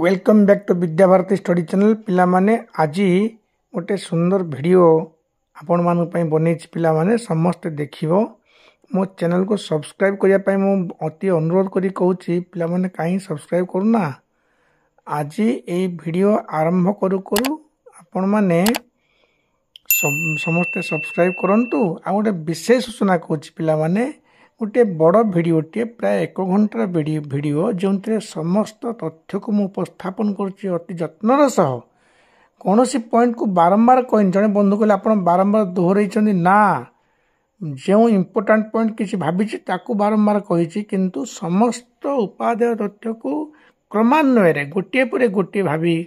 Welcome back to Vidyabharati study channel पिला माने आज गोटे सुंदर वीडियो आपण मान बन पाने समस्ते देखिबो मो चैनल को सब्सक्राइब करने मु अति अनुरोध करी कहूँ पिला माने कहीं सब्सक्राइब करूना। आज ये वीडियो आरंभ करू करू आपण माने समस्ते सब्सक्राइब करंतु आ गोटे विशेष सूचना कहूँ पिला माने गोटे बड़ भिडटे प्राय 1 घंटार भिडियो जो समस्त तथ्य को मुझे उपस्थापन करुच्ची अति जत्नर सह कौन सी पॉइंट को बारंबार कहनी जड़े बंधु कहले आप बारंबार दोहरई ना जो इम्पोर्टाट पॉइंट किसी भावी बारंबार कही किंतु समस्त उपादेय तथ्य को क्रमान्वय गोटे पर गोटे भावी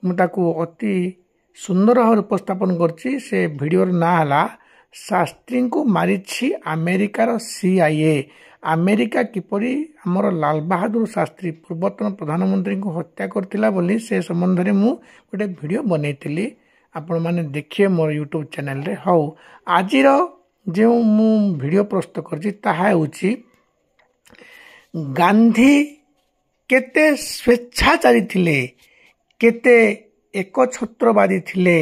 मुझे अति सुंदर भाव उपस्थापन करछि। से भिडियोर ना हला शास्त्री को मारिछि अमेरिकार CIA। अमेरिका किपरि हमर लाल बहादुर शास्त्री पूर्वतन प्रधानमंत्री को हत्या करथिला बोली से संबंध रे मु गोटे वीडियो बनैतिली आपण माने देखिए मोर यूट्यूब चैनल रे। हौ आजिर जो मु वीडियो प्रस्तुत करछि ताहा होछि गांधी केते स्वेच्छाचारी थिले केते एकछत्रवादी थिले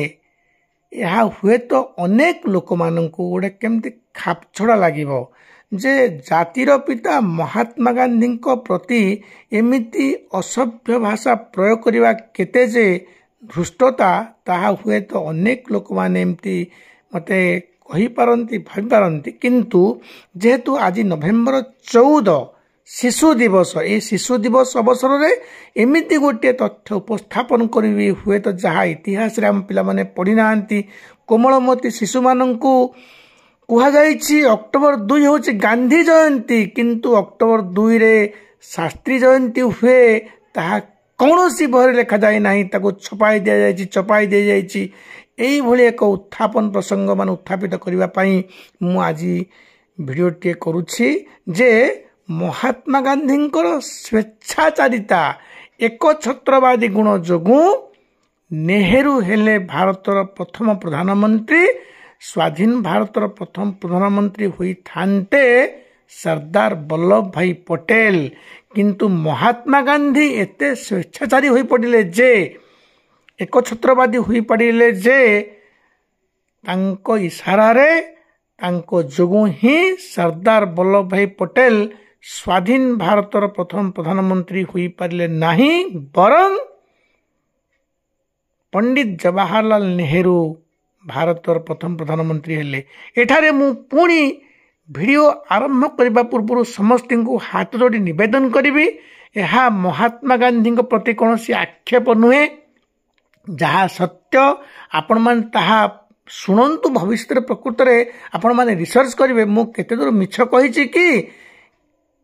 यह हुए तो अनेक लोक मानू गोटे केमती खापछड़ा लगे जे जातिर पिता महात्मा गांधी प्रति एमिति असभ्य भाषा प्रयोग करने केते जे धृष्टता ताहा हुए तो अनेक लोक माने एमती मते कही पारंती भाबी पारंती किंतु जेहेतु आज नवेम्बर 14 शिशु दिवस ए शिशु दिवस अवसर में एमिति गोटे तथ्य उपस्थापन करी हुए तो जहाँ इतिहास रे हम पिला माने पढ़ी नांती कोमलमती शिशु माननकु कुहा जाइछि अक्टोबर 2 होछि गांधी जयंती किंतु अक्टोबर 2 रे शास्त्री जयंती हुए ताहा कौनसी बहरे लेखा जाए नाही ताको चपाई दिया जाइछि एई भली एक उत्थापन प्रसंग मान उत्थापित करिवा पई मु आज वीडियो टे करूछि जे महात्मा गांधी स्वेच्छाचारिता एकछत्रवादी गुण जोगु नेहरू हेले भारतर प्रथम प्रधानमंत्री स्वाधीन भारतर प्रथम प्रधानमंत्री हुई थान्ते सरदार वल्लभ भाई पटेल किंतु महात्मा गांधी एते स्वेच्छाचारी हुई पड़िले जे एकछत्रवादी हुई पड़िले जे तांको इशारा रे तांको जोगु ही सरदार वल्लभ भाई पटेल स्वाधीन भारतर प्रथम प्रधानमंत्री हुई पारिले नाही बरं पंडित जवाहरलाल नेहरू भारतर प्रथम प्रधानमंत्री हेले। एठारे मु पुणी वीडियो आरंभ करबा पूर्व समस्त को हाथ जोड़ी निवेदन करी यह महात्मा गांधी प्रति कौन आक्षेप नुहे जहाँ सत्य आपण मान ताहा शुणु भविष्य प्रकृत में आपण माने रिसर्च करेंगे मु केते दूर मिछ कही कि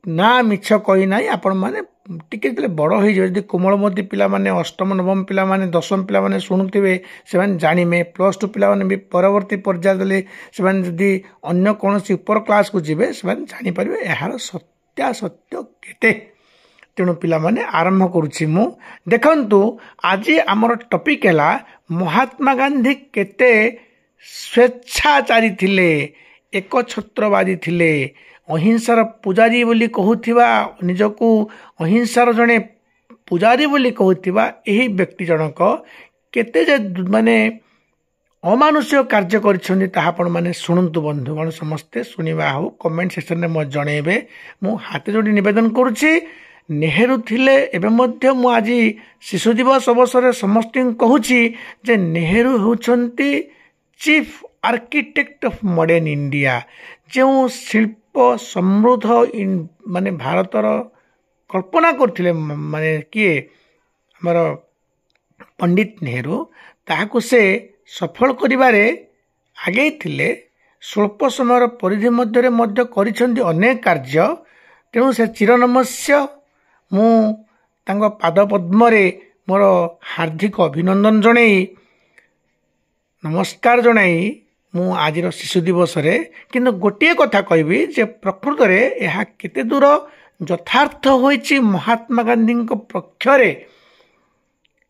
ना मिछ कही ना आपण माने टिके बड़ हो जदि कोमलमती पिला माने अष्टम नवम पिला माने दशम पिला माने शुणुवे से जानिमे +2 पिला माने भी परवर्ती पर्याय देले से जदि अन्य कौन उपर क्लास को जीवे से जानी पारिबे यार सत्यासत्य केते। तेणु पिला माने आरंभ करुछि मु देखंतु आज आमर टॉपिक हैला महात्मा गांधी केते स्वेच्छाचारी थिले एकछत्रवादी थिले अहिंसार पुजारी बोली कहूथिबा निजको अहिंसार जने पुजारी बोली कहूथिबा एही व्यक्ति जनक केते जे माने अमानुष्य कार्य करिसथि ताहा आपण माने सुनंतु बंधुगण समस्ते सुनिबा हो कमेंट सेक्शन में म जणेबे मु हाथ जोड़ी निवेदन करुछि नेहरू थिले एवं मध्य मु आज शिशु दिवस अवसर समस्त कहूछि जे नेहरू होछंती chief architect of modern India जो शिल्प समृद्ध माने भारतर कल्पना करथिले माने किए हमर पंडित नेहरू ताहाकु से सफल करिबारे आगे थिले स्वल्प समय परिधि मध्य मध्य करिसंती अनेक कार्य। तेणु से चिरनमस्य मु तांको पाद पद्म रे मोर हार्दिक अभिनंदन जणाई नमस्कार जणाई मु आज शिशु दिवस रे किंतु गोटे कथा कहबी जे प्रकृत रे यह केते दूर यथार्थ होइछि महात्मा गांधी पक्षरे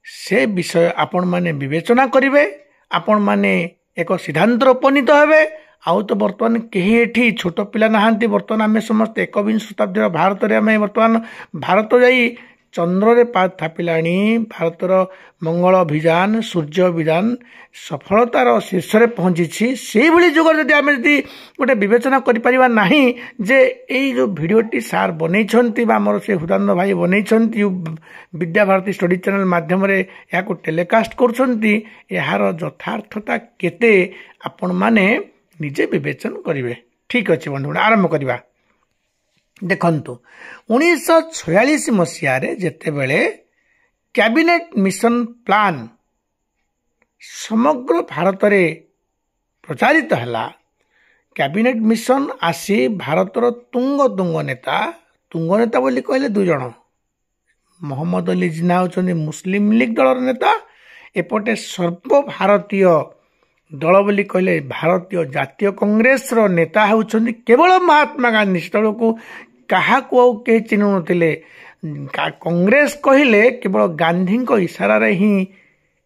से विषय आपण माने विवेचना करिवे आपण माने एक सिद्धांत उपनीत हेबे। आउ तो बर्तमान कहीं एठी छोट पिला नहांती बर्तमान आम समस्त 21 शताब्दी भारत रे आम बर्तमान भारत जाई ଚନ୍ଦ୍ରରେ ପାଦ ଥାପିଲାଣି। ଭାରତର ମଙ୍ଗଳ ଅଭିଯାନ, ସୂର୍ଯ୍ୟ ଅଭିଯାନ ସଫଳତାର ଶୀର୍ଷରେ ପହଞ୍ଚିଛି। ସେଇଭଳି ଯୁଗରେ ଯଦି ଆମେ ଯଦି ଗୋଟେ ବିବେଚନା କରିପାରିବା ନାହିଁ ଯେ ଏଇ ଯେଉଁ ଭିଡ଼ିଓଟି ସାର୍ ବନେଇଛନ୍ତି ବା ଆମର ସେ ହୃଦାନନ୍ଦ ଭାଇ ବନେଇଛନ୍ତି, ବିଦ୍ୟାଭାରତୀ ଷ୍ଟଡି ଚ୍ୟାନେଲ ମାଧ୍ୟମରେ ଏହାକୁ ଟେଲିକାଷ୍ଟ କରୁଛନ୍ତି, ଏହାର ଯଥାର୍ଥତା କେତେ ଆପଣମାନେ ନିଜେ ବିବେଚନା କରିବେ। ଠିକ୍ ଅଛି ବନ୍ଧୁଗଣ, ଆରମ୍ଭ କରିବା। ଦେଖନ୍ତୁ 1946 ମସିହାରେ ଯେତେବେଳେ କ୍ୟାବିନେଟ୍ ମିଶନ ପ୍ଲାନ୍ ସମଗ୍ର ଭାରତରେ ପ୍ରଚାରିତ ହେଲା, କ୍ୟାବିନେଟ୍ ମିଶନ ଆସି ଭାରତର ତୁଙ୍ଗ ନେତା ବୋଲି କହିଲେ ଦୁଇ ଜଣ, ମହମ୍ମଦ ଅଲି ଜିନ୍ନା ହେଉଛନ୍ତି ମୁସଲିମ ଲିଗ୍ ଦଳର ନେତା, ଏପଟେ ସର୍ବଭାରତୀୟ ଦଳ ବୋଲି କହିଲେ ଭାରତୀୟ ଜାତୀୟ କଂଗ୍ରେସର ନେତା ହେଉଛନ୍ତି କେବଳ ମହାତ୍ମା ଗାନ୍ଧୀ। ସେତେବେଳକୁ କାହାକୁ ଆଉ କେହି ଚିହ୍ନୁ ନଥିଲେ। କଂଗ୍ରେସ କହିଲେ କେବଳ ଗାନ୍ଧୀଙ୍କ ଇସାରାରେ ହିଁ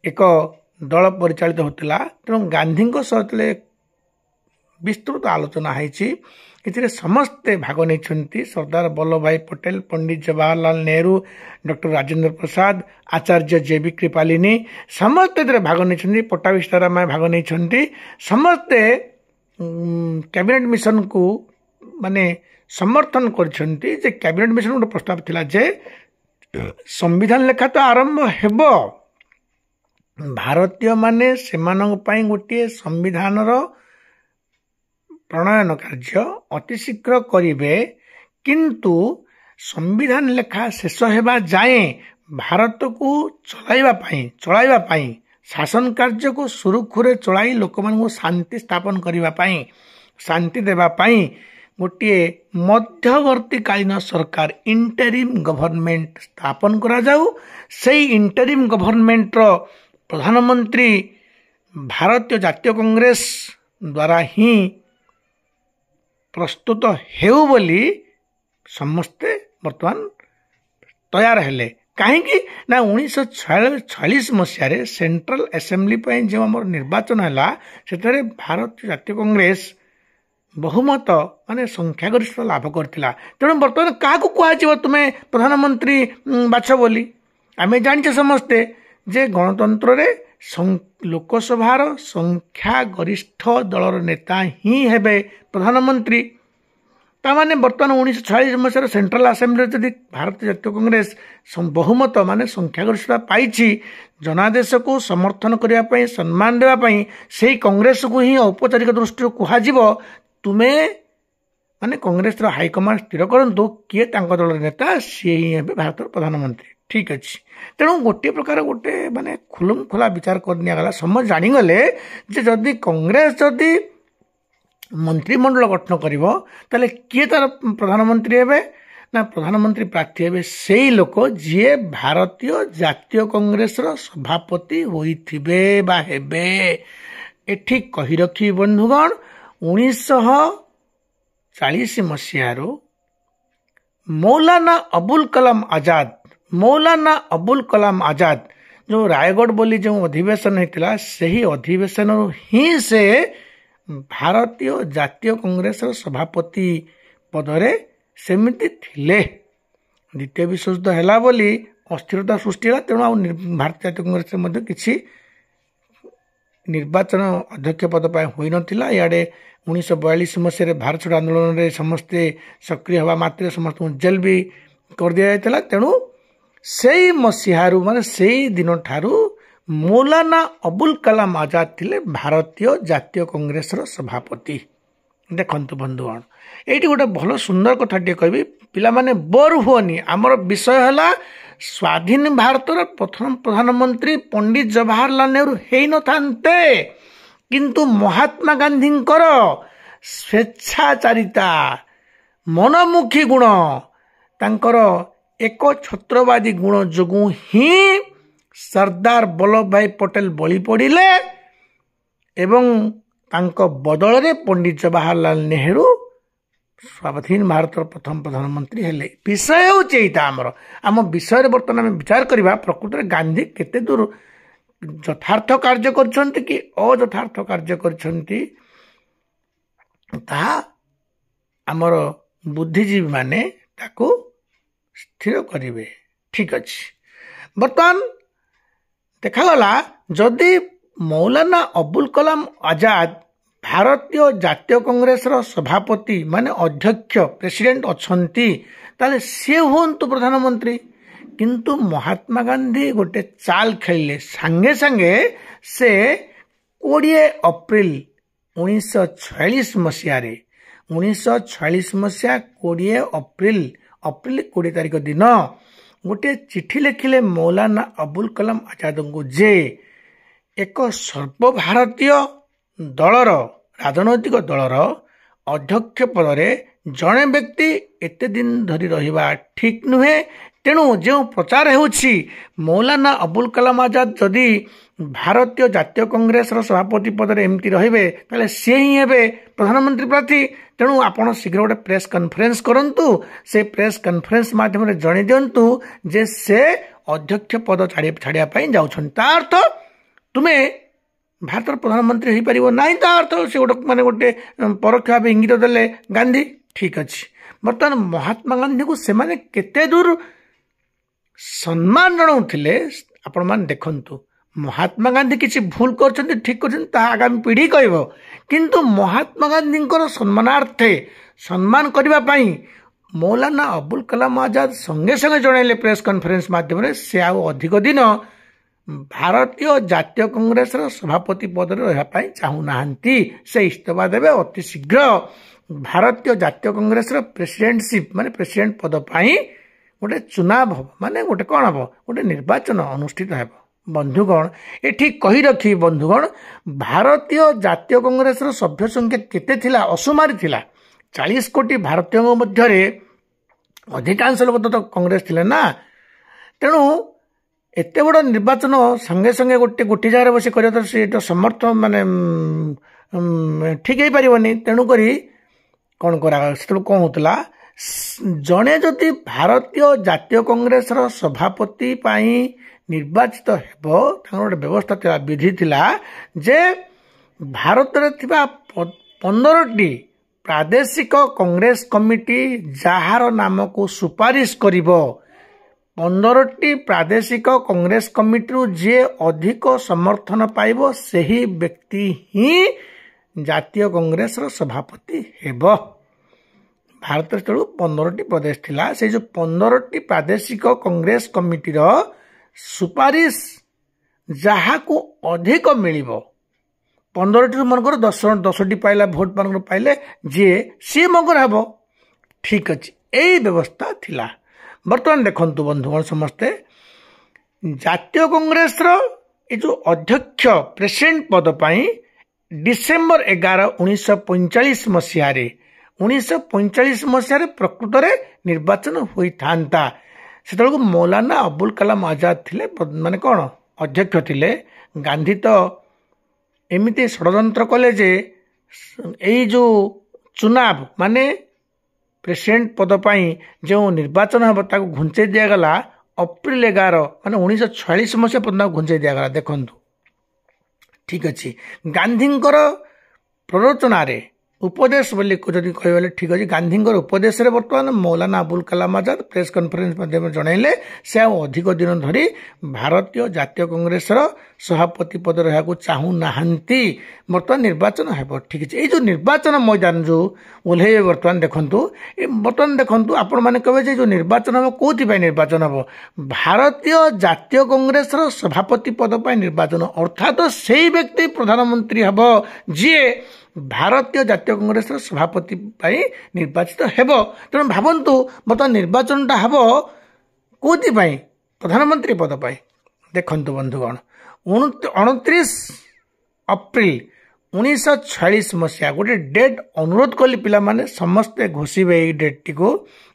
ଏକ ଦଳ ପରିଚାଳିତ ହେଉଥିଲା। ତେଣୁ ଗାନ୍ଧୀଙ୍କ ସହ ଯେତେବେଳେ ବିସ୍ତୃତ ଆଲୋଚନା ହେଇଛି, ଏଥିରେ ସମସ୍ତେ ଭାଗ ନେଇଛନ୍ତି। ସର୍ଦ୍ଦାର ବଲ୍ଲଭ ଭାଇ ପଟେଲ, ପଣ୍ଡିତ ଜବାହରଲାଲ ନେହେରୁ, ଡକ୍ଟର ରାଜେନ୍ଦ୍ର ପ୍ରସାଦ, ଆଚାର୍ଯ୍ୟ ଜେ.ବି. କୃପାଲିନୀ ସମସ୍ତେ ଏଥିରେ ଭାଗ ନେଇଛନ୍ତି। ପଟ୍ଟାଭି ସୀତାରାମಯ್య ଭାଗ ନେଇଛନ୍ତି। ସମସ୍ତେ କ୍ୟାବିନେଟ୍ ମିଶନକୁ ମାନେ ସମର୍ଥନ କରିଛନ୍ତି। ଯେ କ୍ୟାବିନେଟ୍ ମିଶନ ଗୋଟେ ପ୍ରସ୍ତାବ ଥିଲା ଯେ ସମ୍ବିଧାନ ଲେଖା ତ ଆରମ୍ଭ ହେବ, ଭାରତୀୟମାନେ ସେମାନଙ୍କ ପାଇଁ ଗୋଟିଏ ସମ୍ବିଧାନର ପ୍ରଣୟନ କାର୍ଯ୍ୟ ଅତି ଶୀଘ୍ର କରିବେ, କିନ୍ତୁ ସମ୍ବିଧାନ ଲେଖା ଶେଷ ହେବା ଯାଏଁ ଭାରତକୁ ଚଳାଇବା ପାଇଁ ଶାସନ କାର୍ଯ୍ୟକୁ ସୁରୁଖୁରୁରେ ଚଳାଇ ଲୋକମାନଙ୍କୁ ଶାନ୍ତି ସ୍ଥାପନ କରିବା ପାଇଁ, ଶାନ୍ତି ଦେବା ପାଇଁ ଗୋଟିଏ ମଧ୍ୟବର୍ତ୍ତୀକାଳୀନ ସରକାର ଇଣ୍ଟରିମ୍ ଗଭର୍ଣ୍ଣମେଣ୍ଟ ସ୍ଥାପନ କରାଯାଉ। ସେଇ ଇଣ୍ଟରିମ୍ ଗଭର୍ଣ୍ଣମେଣ୍ଟର ପ୍ରଧାନମନ୍ତ୍ରୀ ଭାରତୀୟ ଜାତୀୟ କଂଗ୍ରେସ ଦ୍ୱାରା ହିଁ ପ୍ରସ୍ତୁତ ହେଉ ବୋଲି ସମସ୍ତେ ବର୍ତ୍ତମାନ ତୟାର ହେଲେ। କାହିଁକି ନା 1946 ମସିହାରେ ସେଣ୍ଟ୍ରାଲ ଆସେମ୍ବଲି ପାଇଁ ଯେଉଁ ଆମର ନିର୍ବାଚନ ହେଲା, ସେଥିରେ ଭାରତୀୟ ଜାତୀୟ କଂଗ୍ରେସ ବହୁମତ ମାନେ ସଂଖ୍ୟାଗରିଷ୍ଠ ଲାଭ କରିଥିଲା। ତେଣୁ ବର୍ତ୍ତମାନ କାହାକୁ କୁହାଯିବ ତୁମେ ପ୍ରଧାନମନ୍ତ୍ରୀ ବାଛ ବୋଲି? ଆମେ ଜାଣିଛେ ସମସ୍ତେ ଯେ ଗଣତନ୍ତ୍ରରେ ଲୋକସଭାର ସଂଖ୍ୟାଗରିଷ୍ଠ ଦଳର ନେତା ହିଁ ହେବେ ପ୍ରଧାନମନ୍ତ୍ରୀ। ତାମାନେ ବର୍ତ୍ତମାନ 1946 ମସିହାରେ ସେଣ୍ଟ୍ରାଲ ଆସେମ୍ବଲିରେ ଯଦି ଭାରତୀୟ ଜାତୀୟ କଂଗ୍ରେସ ବହୁମତ ମାନେ ସଂଖ୍ୟାଗରିଷ୍ଠତା ପାଇଛି, ଜନାଦେଶକୁ ସମର୍ଥନ କରିବା ପାଇଁ, ସମ୍ମାନ ଦେବା ପାଇଁ ସେଇ କଂଗ୍ରେସକୁ ହିଁ ଔପଚାରିକ ଦୃଷ୍ଟିରୁ କୁହାଯିବ ତୁମେ ମାନେ କଂଗ୍ରେସର ହାଇକମାଣ୍ଡ ସ୍ଥିର କରନ୍ତୁ କିଏ ତାଙ୍କ ଦଳର ନେତା, ସିଏ ହିଁ ହେବେ ଭାରତର ପ୍ରଧାନମନ୍ତ୍ରୀ। ଠିକ୍ ଅଛି। ତେଣୁ ଗୋଟିଏ ପ୍ରକାର ଗୋଟେ ମାନେ ଖୁଲମ ଖୋଲା ବିଚାର କରି ନିଆଗଲା। ସମସ୍ତେ ଜାଣିଗଲେ ଯେ ଯଦି କଂଗ୍ରେସ ଯଦି ମନ୍ତ୍ରିମଣ୍ଡଳ ଗଠନ କରିବ, ତାହେଲେ କିଏ ତାର ପ୍ରଧାନମନ୍ତ୍ରୀ ହେବେ ନା ପ୍ରଧାନମନ୍ତ୍ରୀ ପ୍ରାର୍ଥୀ ହେବେ ସେଇ ଲୋକ ଯିଏ ଭାରତୀୟ ଜାତୀୟ କଂଗ୍ରେସର ସଭାପତି ହୋଇଥିବେ ବା ହେବେ। ଏଠି କହି ରଖି ବନ୍ଧୁଗଣ, 1940 ମସିହାରୁ ମୌଲାନା ଅବୁଲ କଲାମ ଆଜାଦ ଯେଉଁ ରାୟଗଡ଼ ବୋଲି ଯେଉଁ ଅଧିବେଶନ ହେଇଥିଲା, ସେହି ଅଧିବେଶନରୁ ହିଁ ସେ ଭାରତୀୟ ଜାତୀୟ କଂଗ୍ରେସର ସଭାପତି ପଦରେ ସେମିତି ଥିଲେ। ଦ୍ୱିତୀୟ ବିଶ୍ୱଯୁଦ୍ଧ ହେଲା ବୋଲି ଅସ୍ଥିରତା ସୃଷ୍ଟି ହେଲା। ତେଣୁ ଆଉ ଭାରତୀୟ ଜାତୀୟ କଂଗ୍ରେସରେ ମଧ୍ୟ କିଛି ନିର୍ବାଚନ ଅଧ୍ୟକ୍ଷ ପଦ ପାଇଁ ହୋଇନଥିଲା। ଇଆଡ଼େ 1942 ମସିହାରେ ଭାରତ ଛାଡ଼ ଆନ୍ଦୋଳନରେ ସମସ୍ତେ ସକ୍ରିୟ ହେବା ମାତ୍ରେ ସମସ୍ତଙ୍କୁ ଜେଲ୍ ବି କରିଦିଆଯାଇଥିଲା। ତେଣୁ ସେଇ ମସିହାରୁ ମାନେ ସେଇ ଦିନଠାରୁ ମୌଲାନା ଅବୁଲ କଲାମ ଆଜାଦ ଥିଲେ ଭାରତୀୟ ଜାତୀୟ କଂଗ୍ରେସର ସଭାପତି। ଦେଖନ୍ତୁ ବନ୍ଧୁଗଣ, ଏଇଠି ଗୋଟେ ଭଲ ସୁନ୍ଦର କଥାଟିଏ କହିବି, ପିଲାମାନେ ବୋର୍ ହୁଅନି। ଆମର ବିଷୟ ହେଲା ସ୍ୱାଧୀନ ଭାରତର ପ୍ରଥମ ପ୍ରଧାନମନ୍ତ୍ରୀ ପଣ୍ଡିତ ଜବାହରଲାଲ ନେହେରୁ ହେଇନଥାନ୍ତେ, କିନ୍ତୁ ମହାତ୍ମା ଗାନ୍ଧୀଙ୍କର ସ୍ୱେଚ୍ଛାଚାରିତା, ମନମୁଖୀ ଗୁଣ, ତାଙ୍କର ଏକ ଛତ୍ରବାଦୀ ଗୁଣ ଯୋଗୁଁ ହିଁ ସର୍ଦ୍ଦାର ବଲ୍ଲଭ ଭାଇ ପଟେଲ ବଳି ପଡ଼ିଲେ ଏବଂ ତାଙ୍କ ବଦଳରେ ପଣ୍ଡିତ ଜବାହରଲାଲ ନେହେରୁ ସ୍ୱାଧୀନ ଭାରତର ପ୍ରଥମ ପ୍ରଧାନମନ୍ତ୍ରୀ ହେଲେ। ବିଷୟ ହେଉଛି ଏଇଟା। ଆମ ବିଷୟରେ ବର୍ତ୍ତମାନ ଆମେ ବିଚାର କରିବା ପ୍ରକୃତରେ ଗାନ୍ଧୀ କେତେ ଦୂର ଯଥାର୍ଥ କାର୍ଯ୍ୟ କରିଛନ୍ତି କି ଅଯଥାର୍ଥ କାର୍ଯ୍ୟ କରିଛନ୍ତି, ତାହା ଆମର ବୁଦ୍ଧିଜୀବୀ ମାନେ ତାକୁ ସ୍ଥିର କରିବେ। ठीक अच्छे बर्तमान देखागला जदि मौलाना अबुल कलाम आजाद भारतीय जातीय कांग्रेस सभापति माने अध्यक्ष प्रेसिडेंट अच्छी ताले सी हूँ प्रधानमंत्री किंतु महात्मा गांधी गोटे चाल खेलिले सांगे सांगे से 20 अप्रैल 1946 मसीह 1946 मसीहा 20 अप्रैल 20 तारिख दिन गोटे चिठी लिखिले मौलाना अबुल कलाम आजाद को जे एक सर्वभारतीय दलर राजनैतिक दलर अध्यक्ष पदरे जड़े व्यक्ति एते दिन धरी रहिबा ठीक नुहे तेणु जो प्रचार होछि मौलाना अबुल कलाम आजाद जदि भारतीय जातीय कांग्रेस सभापति पदरे एमती रहिबे ताले से ही हेबे प्रधानमंत्री प्रार्थी तेणु आपण शीघ्र गोटे प्रेस कॉन्फ्रेंस करंतु से प्रेस कॉन्फ्रेंस माध्यम जणे दियंतु जे से अध्यक्ष पद छाड़िया पई जाउछन ता अर्थ तुमे भारत प्रधानमंत्री हो पार ना ता अर्थ से गोटे माने गोटे परोक्ष भाव इंगित देले गांधी ठीक अच्छे बर्तमान महात्मा गांधी को सेमाने केते दूर सम्मान जनाउथिले आपण मान देखंतु महात्मा गांधी किसी भूल करछन्ति ठीक करछन्ति आगामी पीढ़ी कहबो किंतु महात्मा गांधी सम्मानार्थे सम्मान करबा पई मौलाना अबुल कलाम आजाद संगे संगे जणाइले प्रेस कॉन्फ्रेंस माध्यम से आउ अधिक दिन भारतीय जातीय कांग्रेस सभापति पद रहा चाहूना से इस्तीफा देवे अति शीघ्र भारतीय जातीय कांग्रेस प्रेसिडेंटशिप माने प्रेसिडेंट पद पाई गोटे चुनाव हम माने गोटे कौन हम गोटे निर्वाचन अनुष्ठित हो बंधुगण ये कही रखी बंधुगण भारतीय जातीय कांग्रेस सभ्य संख्या केते थिला असुमारी थिला 40 कोटी भारतीय मध्य अधिकांश लोक तो कांग्रेस थिले ना तेणु एते बड़ निर्वाचन संगे संगे गोटे जगह बस कर समर्थ माने ठीक हो पारनी तेणुक कौन करा कौन होता जड़े जदि भारतीय जातीय कांग्रेस सभापति पाई निर्वाचित हेबो गोटे व्यवस्था थिला विधि थिला जे भारत रे थिबा 15टी प्रादेशिक कांग्रेस कमिटी जार नाम को सुपारिश करिवो 15टी प्रादेशिक कांग्रेस कमिटी जे अधिक समर्थन पाइबो सही व्यक्ति ही जातीय कांग्रेस सभापति हेबो भारत तेणु 15टी प्रदेश थिला से जो 15टी प्रादेशिक कांग्रेस कमिटी सुपारिश जहा को अधिक मिलिबो 15टी मनकर 10टी पाइला भोट मन पाइले जे सी मगर हेबो ठीक अछि एई व्यवस्था थिला बर्तमान देखंतु बंधुगण समस्ते जातीय कांग्रेस ये जो अध्यक्ष प्रेसिडेंट पद पाई डिसेम्बर 11 1945 मसीह 1945 मसीह प्रकृत में निर्वाचन होता से मौलाना अबुल कलाम आजाद थिले माने कौन अध्यक्ष थिले गांधी तो एमती षड्यंत्र कले जे यही जो चुनाव माने प्रेसिडेंट पद पाई जो निर्वाचन हम घुंचे दिगला अप्रैल 11 माने 1946 मसीहा पर्यटन घुंचे दिगला देखंतु ठीक अच्छे गांधी प्ररोचन उपदेश बोली जदि कहले ठीक अच्छे गांधी उपदेश बर्तमान मौलाना अबुल कलाम आजाद प्रेस कॉन्फ्रेंस माध्यम जनइले से अधिक दिन धरी भारतीय जातीय कांग्रेस सभापति पद रहा चाहूना बर्तमान निर्वाचन हेब ठीक अच्छे ये जो निर्वाचन मैदान जो ओह्लैबे बर्तमान देखु आपण मैंने कहे जो निर्वाचन हम कौन निर्वाचन हम भारतीय जातीय कांग्रेस सभापति पद पर निर्वाचन अर्थात से व्यक्ति प्रधानमंत्री हम जी भारतीय जातीय कांग्रेस सभापति निर्वाचित हेब तेणु भावतु बर्तमान निर्वाचन टा हम कौन प्रधानमंत्री पद पर देखु बंधुगण 29 अप्रैल 1946 मसीहा गोटे डेट अनुरोध कली पिला माने समस्ते घोषिबे ये डेट टी को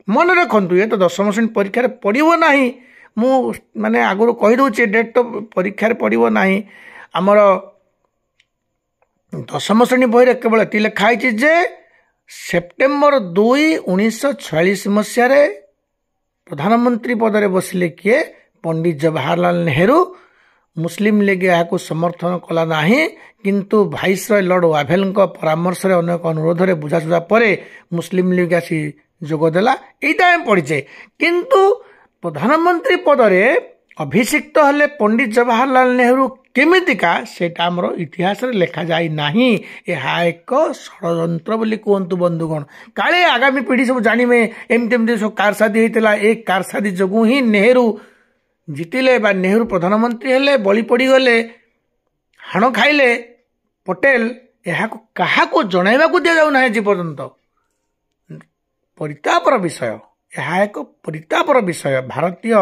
मन रखु ये तो 10वीं श्रेणी परीक्षा पड़ो ना मु माने आगुरी कहीदे डेट तो परीक्षा पड़ो ना आमर 10वीं श्रेणी बही केवल ये लिखाई जे सेप्टेम्बर 2 1946 मसीह प्रधानमंत्री पदरे बसिले किए पंडित जवाहरलाल नेहरू मुस्लिम लीग यहाँ समर्थन कला ना किंतु भाइसरय लॉर्ड वाभेल परामर्श अनेक अनुरोध में बुझासुझा पर मुस्लिम लीग आसी जोगदेला यहीटा आम पढ़ीचे किंतु प्रधानमंत्री पदरे अभिषिक्त हेले पंडित जवाहरलाल नेहरू केमितिका सेटा आमर इतिहास रे लेखा जाई नाही। यह एक षड्यंत्र बोली कहतु बंधुगण, काले आगामी पीढ़ी सब जानवे एमती सब कारसादी होता। एक कारसादी जोगु ही नेहरू जितिले बा नेहरू प्रधानमंत्री हेले, बलि पड़गले, हाण खाइले पटेल। यह क्या जनइबा दि जाऊना आज पर्यंत। परितापर विषय, यह एक परितापर विषय। भारतीय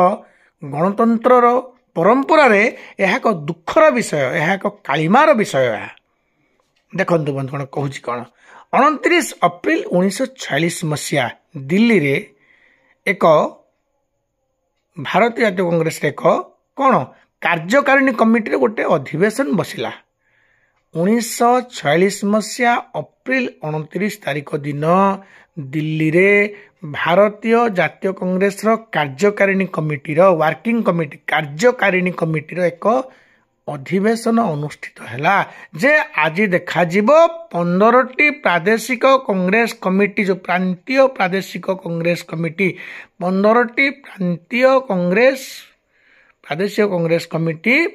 गणतंत्र परंपरा रे यह एक दुखर विषय, यह एक कालिमार विषय। देखु बंधुगण कहूँ कौन 29 अप्रैल 1946 मसीहा दिल्ली रे एक भारतीय जातीय कांग्रेस एक कौन कार्यकारिणी कमिटी रे गोटे अधिवेशन बसिला। 1946 मसीहा अप्रैल 29 तारिख दिन दिल्ली रे भारतीय जातीय कांग्रेस कार्यकारिणी कमिटी वर्किंग कमिटी कार्यकारिणी कमिटी एक अधिवेशन अनुष्ठित हैला। जे आज देखा 15टी प्रादेशिक कांग्रेस कमिटी, जो प्रांतीय प्रादेशिक कांग्रेस कमिटी 15टी प्रादेशिक कांग्रेस कमिटी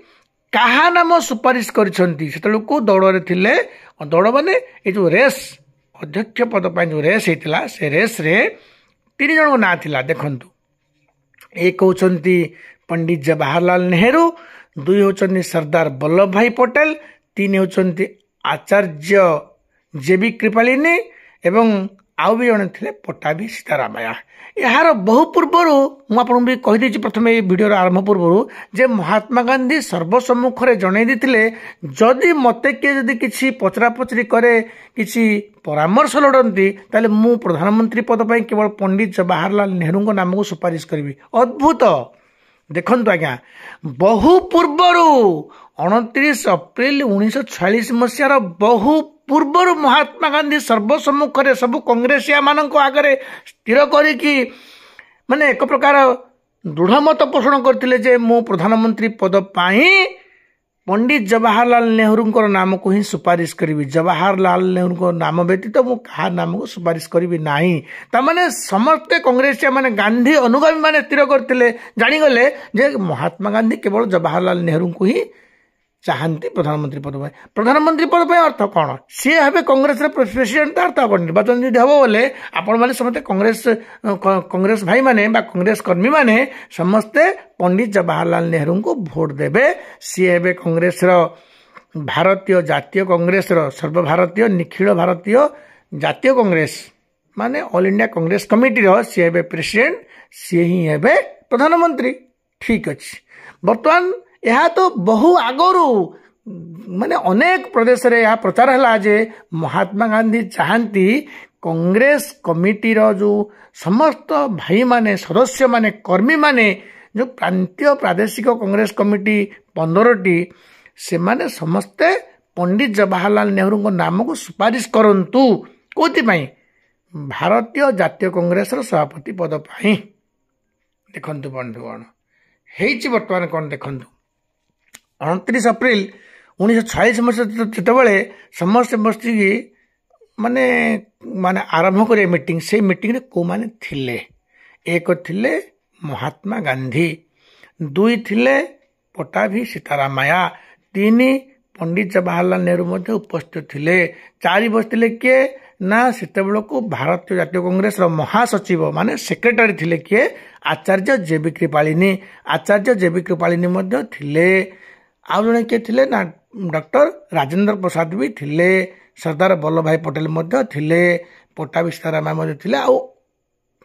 कहा नाम सुपारिश करिसेंती। सेतलको दौड़ थिले, दौड़ माने ए जो रेस अध्यक्ष पद पर जो रेस होता से रेस रे 3 जन ना थिला। देखंतु एक होचंती पंडित जवाहरलाल नेहरू, 2 होचंती सरदार वल्लभ भाई पटेल, 3 होचंती आचार्य जेबी कृपालिनी एवं आउ भी जन थे पट्टाभी सीतारामैया। यार बहु पूर्वर मुझे भी कहीदे प्रथम ये भिडियो आरंभ पूर्व जे महात्मा गांधी सर्वसम्मुख में जन जदि मत किए जदि किसी पचरा पचरी करे किसी परामर्श लोड़ती ताले मु प्रधानमंत्री पद पर केवल पंडित जवाहरलाल नेहरू नाम को सुपारिश करी। अद्भुत देखंतु आज्ञा, बहु पूर्वर 29 अप्रैल 1946 मसीहार बहु पूर्वर महात्मा गांधी सर्वसम्मुख में सब कांग्रेसिया मानक आगे स्थिर करिकी माने एक प्रकार दृढ़ मत पोषण करथिले जे मु प्रधानमंत्री पद पाई पंडित जवाहरलाल नेहरू नाम को ही सुपारिश करी। जवाहरलाल नेहरू नाम व्यतीत मु कहा नाम को सुपारिश करी नाही। तामाने समस्ते कांग्रेसिया माने गांधी अनुगामी माने स्थिर करथिले, जानिगले जे महात्मा गांधी केवल जवाहरलाल नेहरू को ही चाहती प्रधानमंत्री पद पर। प्रधानमंत्री पद पर अर्थ कौन, सी हे कांग्रेस प्रेसिडेंट अर्थ कौन। निर्वाचन जब हम बोले आपण मैंने समस्ते कांग्रेस भाई माने बा कांग्रेस कर्मी माने समस्ते पंडित जवाहरलाल नेहरू को भोट देवे। सी हे कांग्रेस भारतीय जातीय कांग्रेस सर्वभारतीय निखिल भारतीय जातीय कांग्रेस माने ऑल इंडिया कांग्रेस कमिटी सी हे प्रेसिडेंट, सी ही हे प्रधानमंत्री। ठीक अच्छे, बर्तमान यह तो बहु आगरू माने अनेक प्रदेश रे यह प्रचार है जे महात्मा गांधी चाहती कांग्रेस कमिटी जो समस्त भाई माने सदस्य माने कर्मी माने जो प्रांतीय प्रादेशिक कांग्रेस कमिटी 15टी से माने समस्ते पंडित जवाहरलाल नेहरू नाम को सुपारिश करंतु कोथि पई भारतीय जातीय कांग्रेस सभापति पद पाई। देखंतु बंधुगण हेछि वर्तमान कोन देखंतु 29 अप्रैल 1946 मसीहा जितेबाला समस्त बसिकी माने माने आरंभ करे मीटिंग, से मीटिंग रे को माने थिले। एक थिले महात्मा गांधी, 2 थिले पट्टाभी सीतारामैया, 3 पंडित जवाहरलाल नेहरू मध्य उपस्थित थिले, 4 बसथिले किए ना सेतेबेल को भारतीय जातीय कांग्रेस महासचिव माने सेक्रेटरी थिले किए आचार्य जेबी कृपालिनी। आचार्य जेबी कृपालिनी मध्य थिले। आउ जने के थिले ना डॉक्टर राजेंद्र प्रसाद भी थिले, सरदार वल्लभ भाई पटेल मध्य थिले, पट्टाभी सीतारामैया मध्य थिले। आउ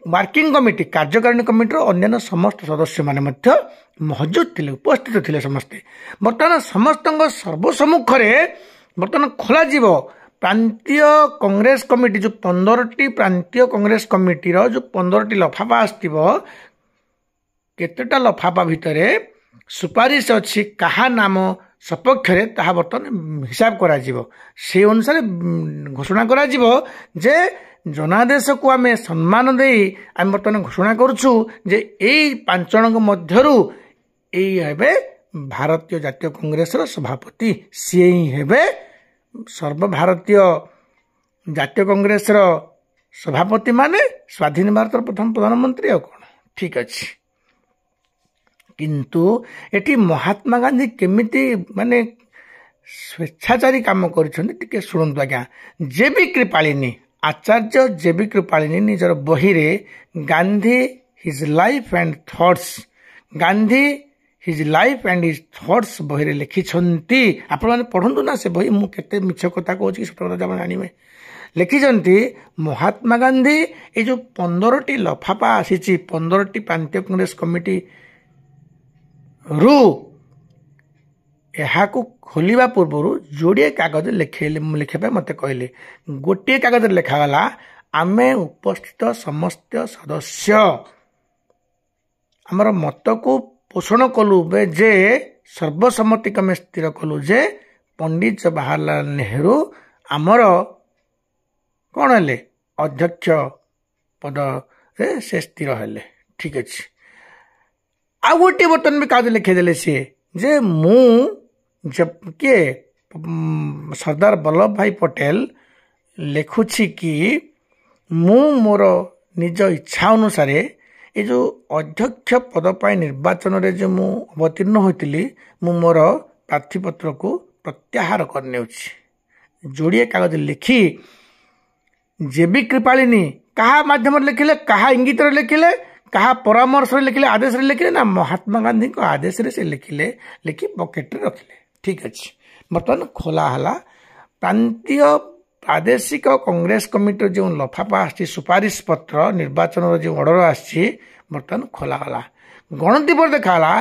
वर्किंग कमिटी कार्यकारिणी कमिटी अन्य समस्त सदस्य माने मध्य मौजूद थिले, उपस्थित थिले समस्ते। बर्तमान समस्त सर्वसम्मुख में बर्तमान खोला जीव प्रांतीय कांग्रेस कमिटी जो 15टी प्रांतीय कांग्रेस कमिटी जो 15टी लफाफा आसथिबो, केतेटा लफाफा भितरे सुपारिश अच्छी कहा नाम सपक्ष रे ताहा बर्तमान हिसाब करा जीवो। से अनुसार घोषणा करा जीवो जे जनादेश को आम सम्मान दे आम बर्तमान घोषणा करुछु जे एई 5 जन मध्यरु एई हेबे भारतीय जातीय कांग्रेस सभापति, सी ही हेबे सर्वभारतीय जातीय कांग्रेस सभापति माने स्वाधीन भारत प्रथम प्रधानमंत्री। आ कौन ठीक अच्छे କିନ୍ତୁ ଏଠି ମହାତ୍ମା ଗାନ୍ଧୀ କେମିତି ମାନେ ସ୍ୱେଚ୍ଛାଚାରୀ କାମ କରିଛନ୍ତି ଟିକେ ଶୁଣନ୍ତୁ ଆଜ୍ଞା। ଜେବି କୃପାଳିନୀ, ଆଚାର୍ଯ୍ୟ ଜେବି କୃପାଳିନୀ ନିଜର ବହିରେ Gandhi his life and thoughts, Gandhi his life and his thoughts ବହିରେ ଲେଖିଛନ୍ତି। ଆପଣମାନେ ପଢ଼ନ୍ତୁ ନା ସେ ବହି, ମୁଁ କେତେ ମିଛ କଥା କହୁଛି ସତ କଥା ଆପଣ ଜାଣିବେ। ଲେଖିଛନ୍ତି ମହାତ୍ମା ଗାନ୍ଧୀ ଏଇ ଯେଉଁ 15ଟି ଲଫାପା ଆସିଛି, 15ଟି ପ୍ରାନ୍ତୀୟ କଂଗ୍ରେସ କମିଟି ରୁ ଏହାକୁ ଖୋଲିବା ପୂର୍ବରୁ ଯୋଡ଼ିଏ କାଗଜ ଲେଖିବା ପାଇଁ ମୋତେ କହିଲେ। ଗୋଟିଏ କାଗଜରେ ଲେଖାଗଲା ଆମେ ଉପସ୍ଥିତ ସମସ୍ତ ସଦସ୍ୟ ଆମର ମତକୁ ପୋଷଣ କଲୁ ଯେ ସର୍ବସମ୍ମତିକ୍ରମେ ସ୍ଥିର କଲୁ ଯେ ପଣ୍ଡିତ ଜବାହରଲାଲ ନେହେରୁ ଆମର କ'ଣ ହେଲେ ଅଧ୍ୟକ୍ଷ ପଦରେ ସେ ସ୍ଥିର ହେଲେ। ଠିକ ଅଛି। ଆଉ ଗୋଟିଏ ବର୍ତ୍ତମାନ ବି କାଗଜ ଲେଖିଦେଲେ ସିଏ ଯେ ମୁଁ କିଏ ସର୍ଦ୍ଦାର ବଲ୍ଲଭ ଭାଇ ପଟେଲ ଲେଖୁଛି କି ମୁଁ ମୋର ନିଜ ଇଚ୍ଛା ଅନୁସାରେ ଏ ଯେଉଁ ଅଧ୍ୟକ୍ଷ ପଦ ପାଇଁ ନିର୍ବାଚନରେ ଯେ ମୁଁ ଅବତୀର୍ଣ୍ଣ ହୋଇଥିଲି ମୁଁ ମୋର ପ୍ରାର୍ଥୀପତ୍ରକୁ ପ୍ରତ୍ୟାହାର କରିନେଉଛି। ଯୋଡ଼ିଏ କାଗଜ ଲେଖି ଜେବି କୃପାଳିନୀ କାହା ମାଧ୍ୟମରେ ଲେଖିଲେ, କାହା ଇଙ୍ଗିତରେ ଲେଖିଲେ, କାହା ପରାମର୍ଶରେ ଲେଖିଲେ, ଆଦେଶରେ ଲେଖିଲେ ନା ମହାତ୍ମା ଗାନ୍ଧୀଙ୍କ ଆଦେଶରେ ସେ ଲେଖିଲେ, ଲେଖି ପକେଟରେ ରଖିଲେ। ଠିକ ଅଛି। ବର୍ତ୍ତମାନ ଖୋଲା ହେଲା ପ୍ରାଦେଶିକ କଂଗ୍ରେସ କମିଟିର ଯେଉଁ ଲଫାପା ଆସିଛି, ସୁପାରିଶ ପତ୍ର, ନିର୍ବାଚନର ଯେଉଁ ଅର୍ଡର ଆସିଛି, ବର୍ତ୍ତମାନ ଖୋଲାଗଲା। ଗଣତି ପରେ ଦେଖାଗଲା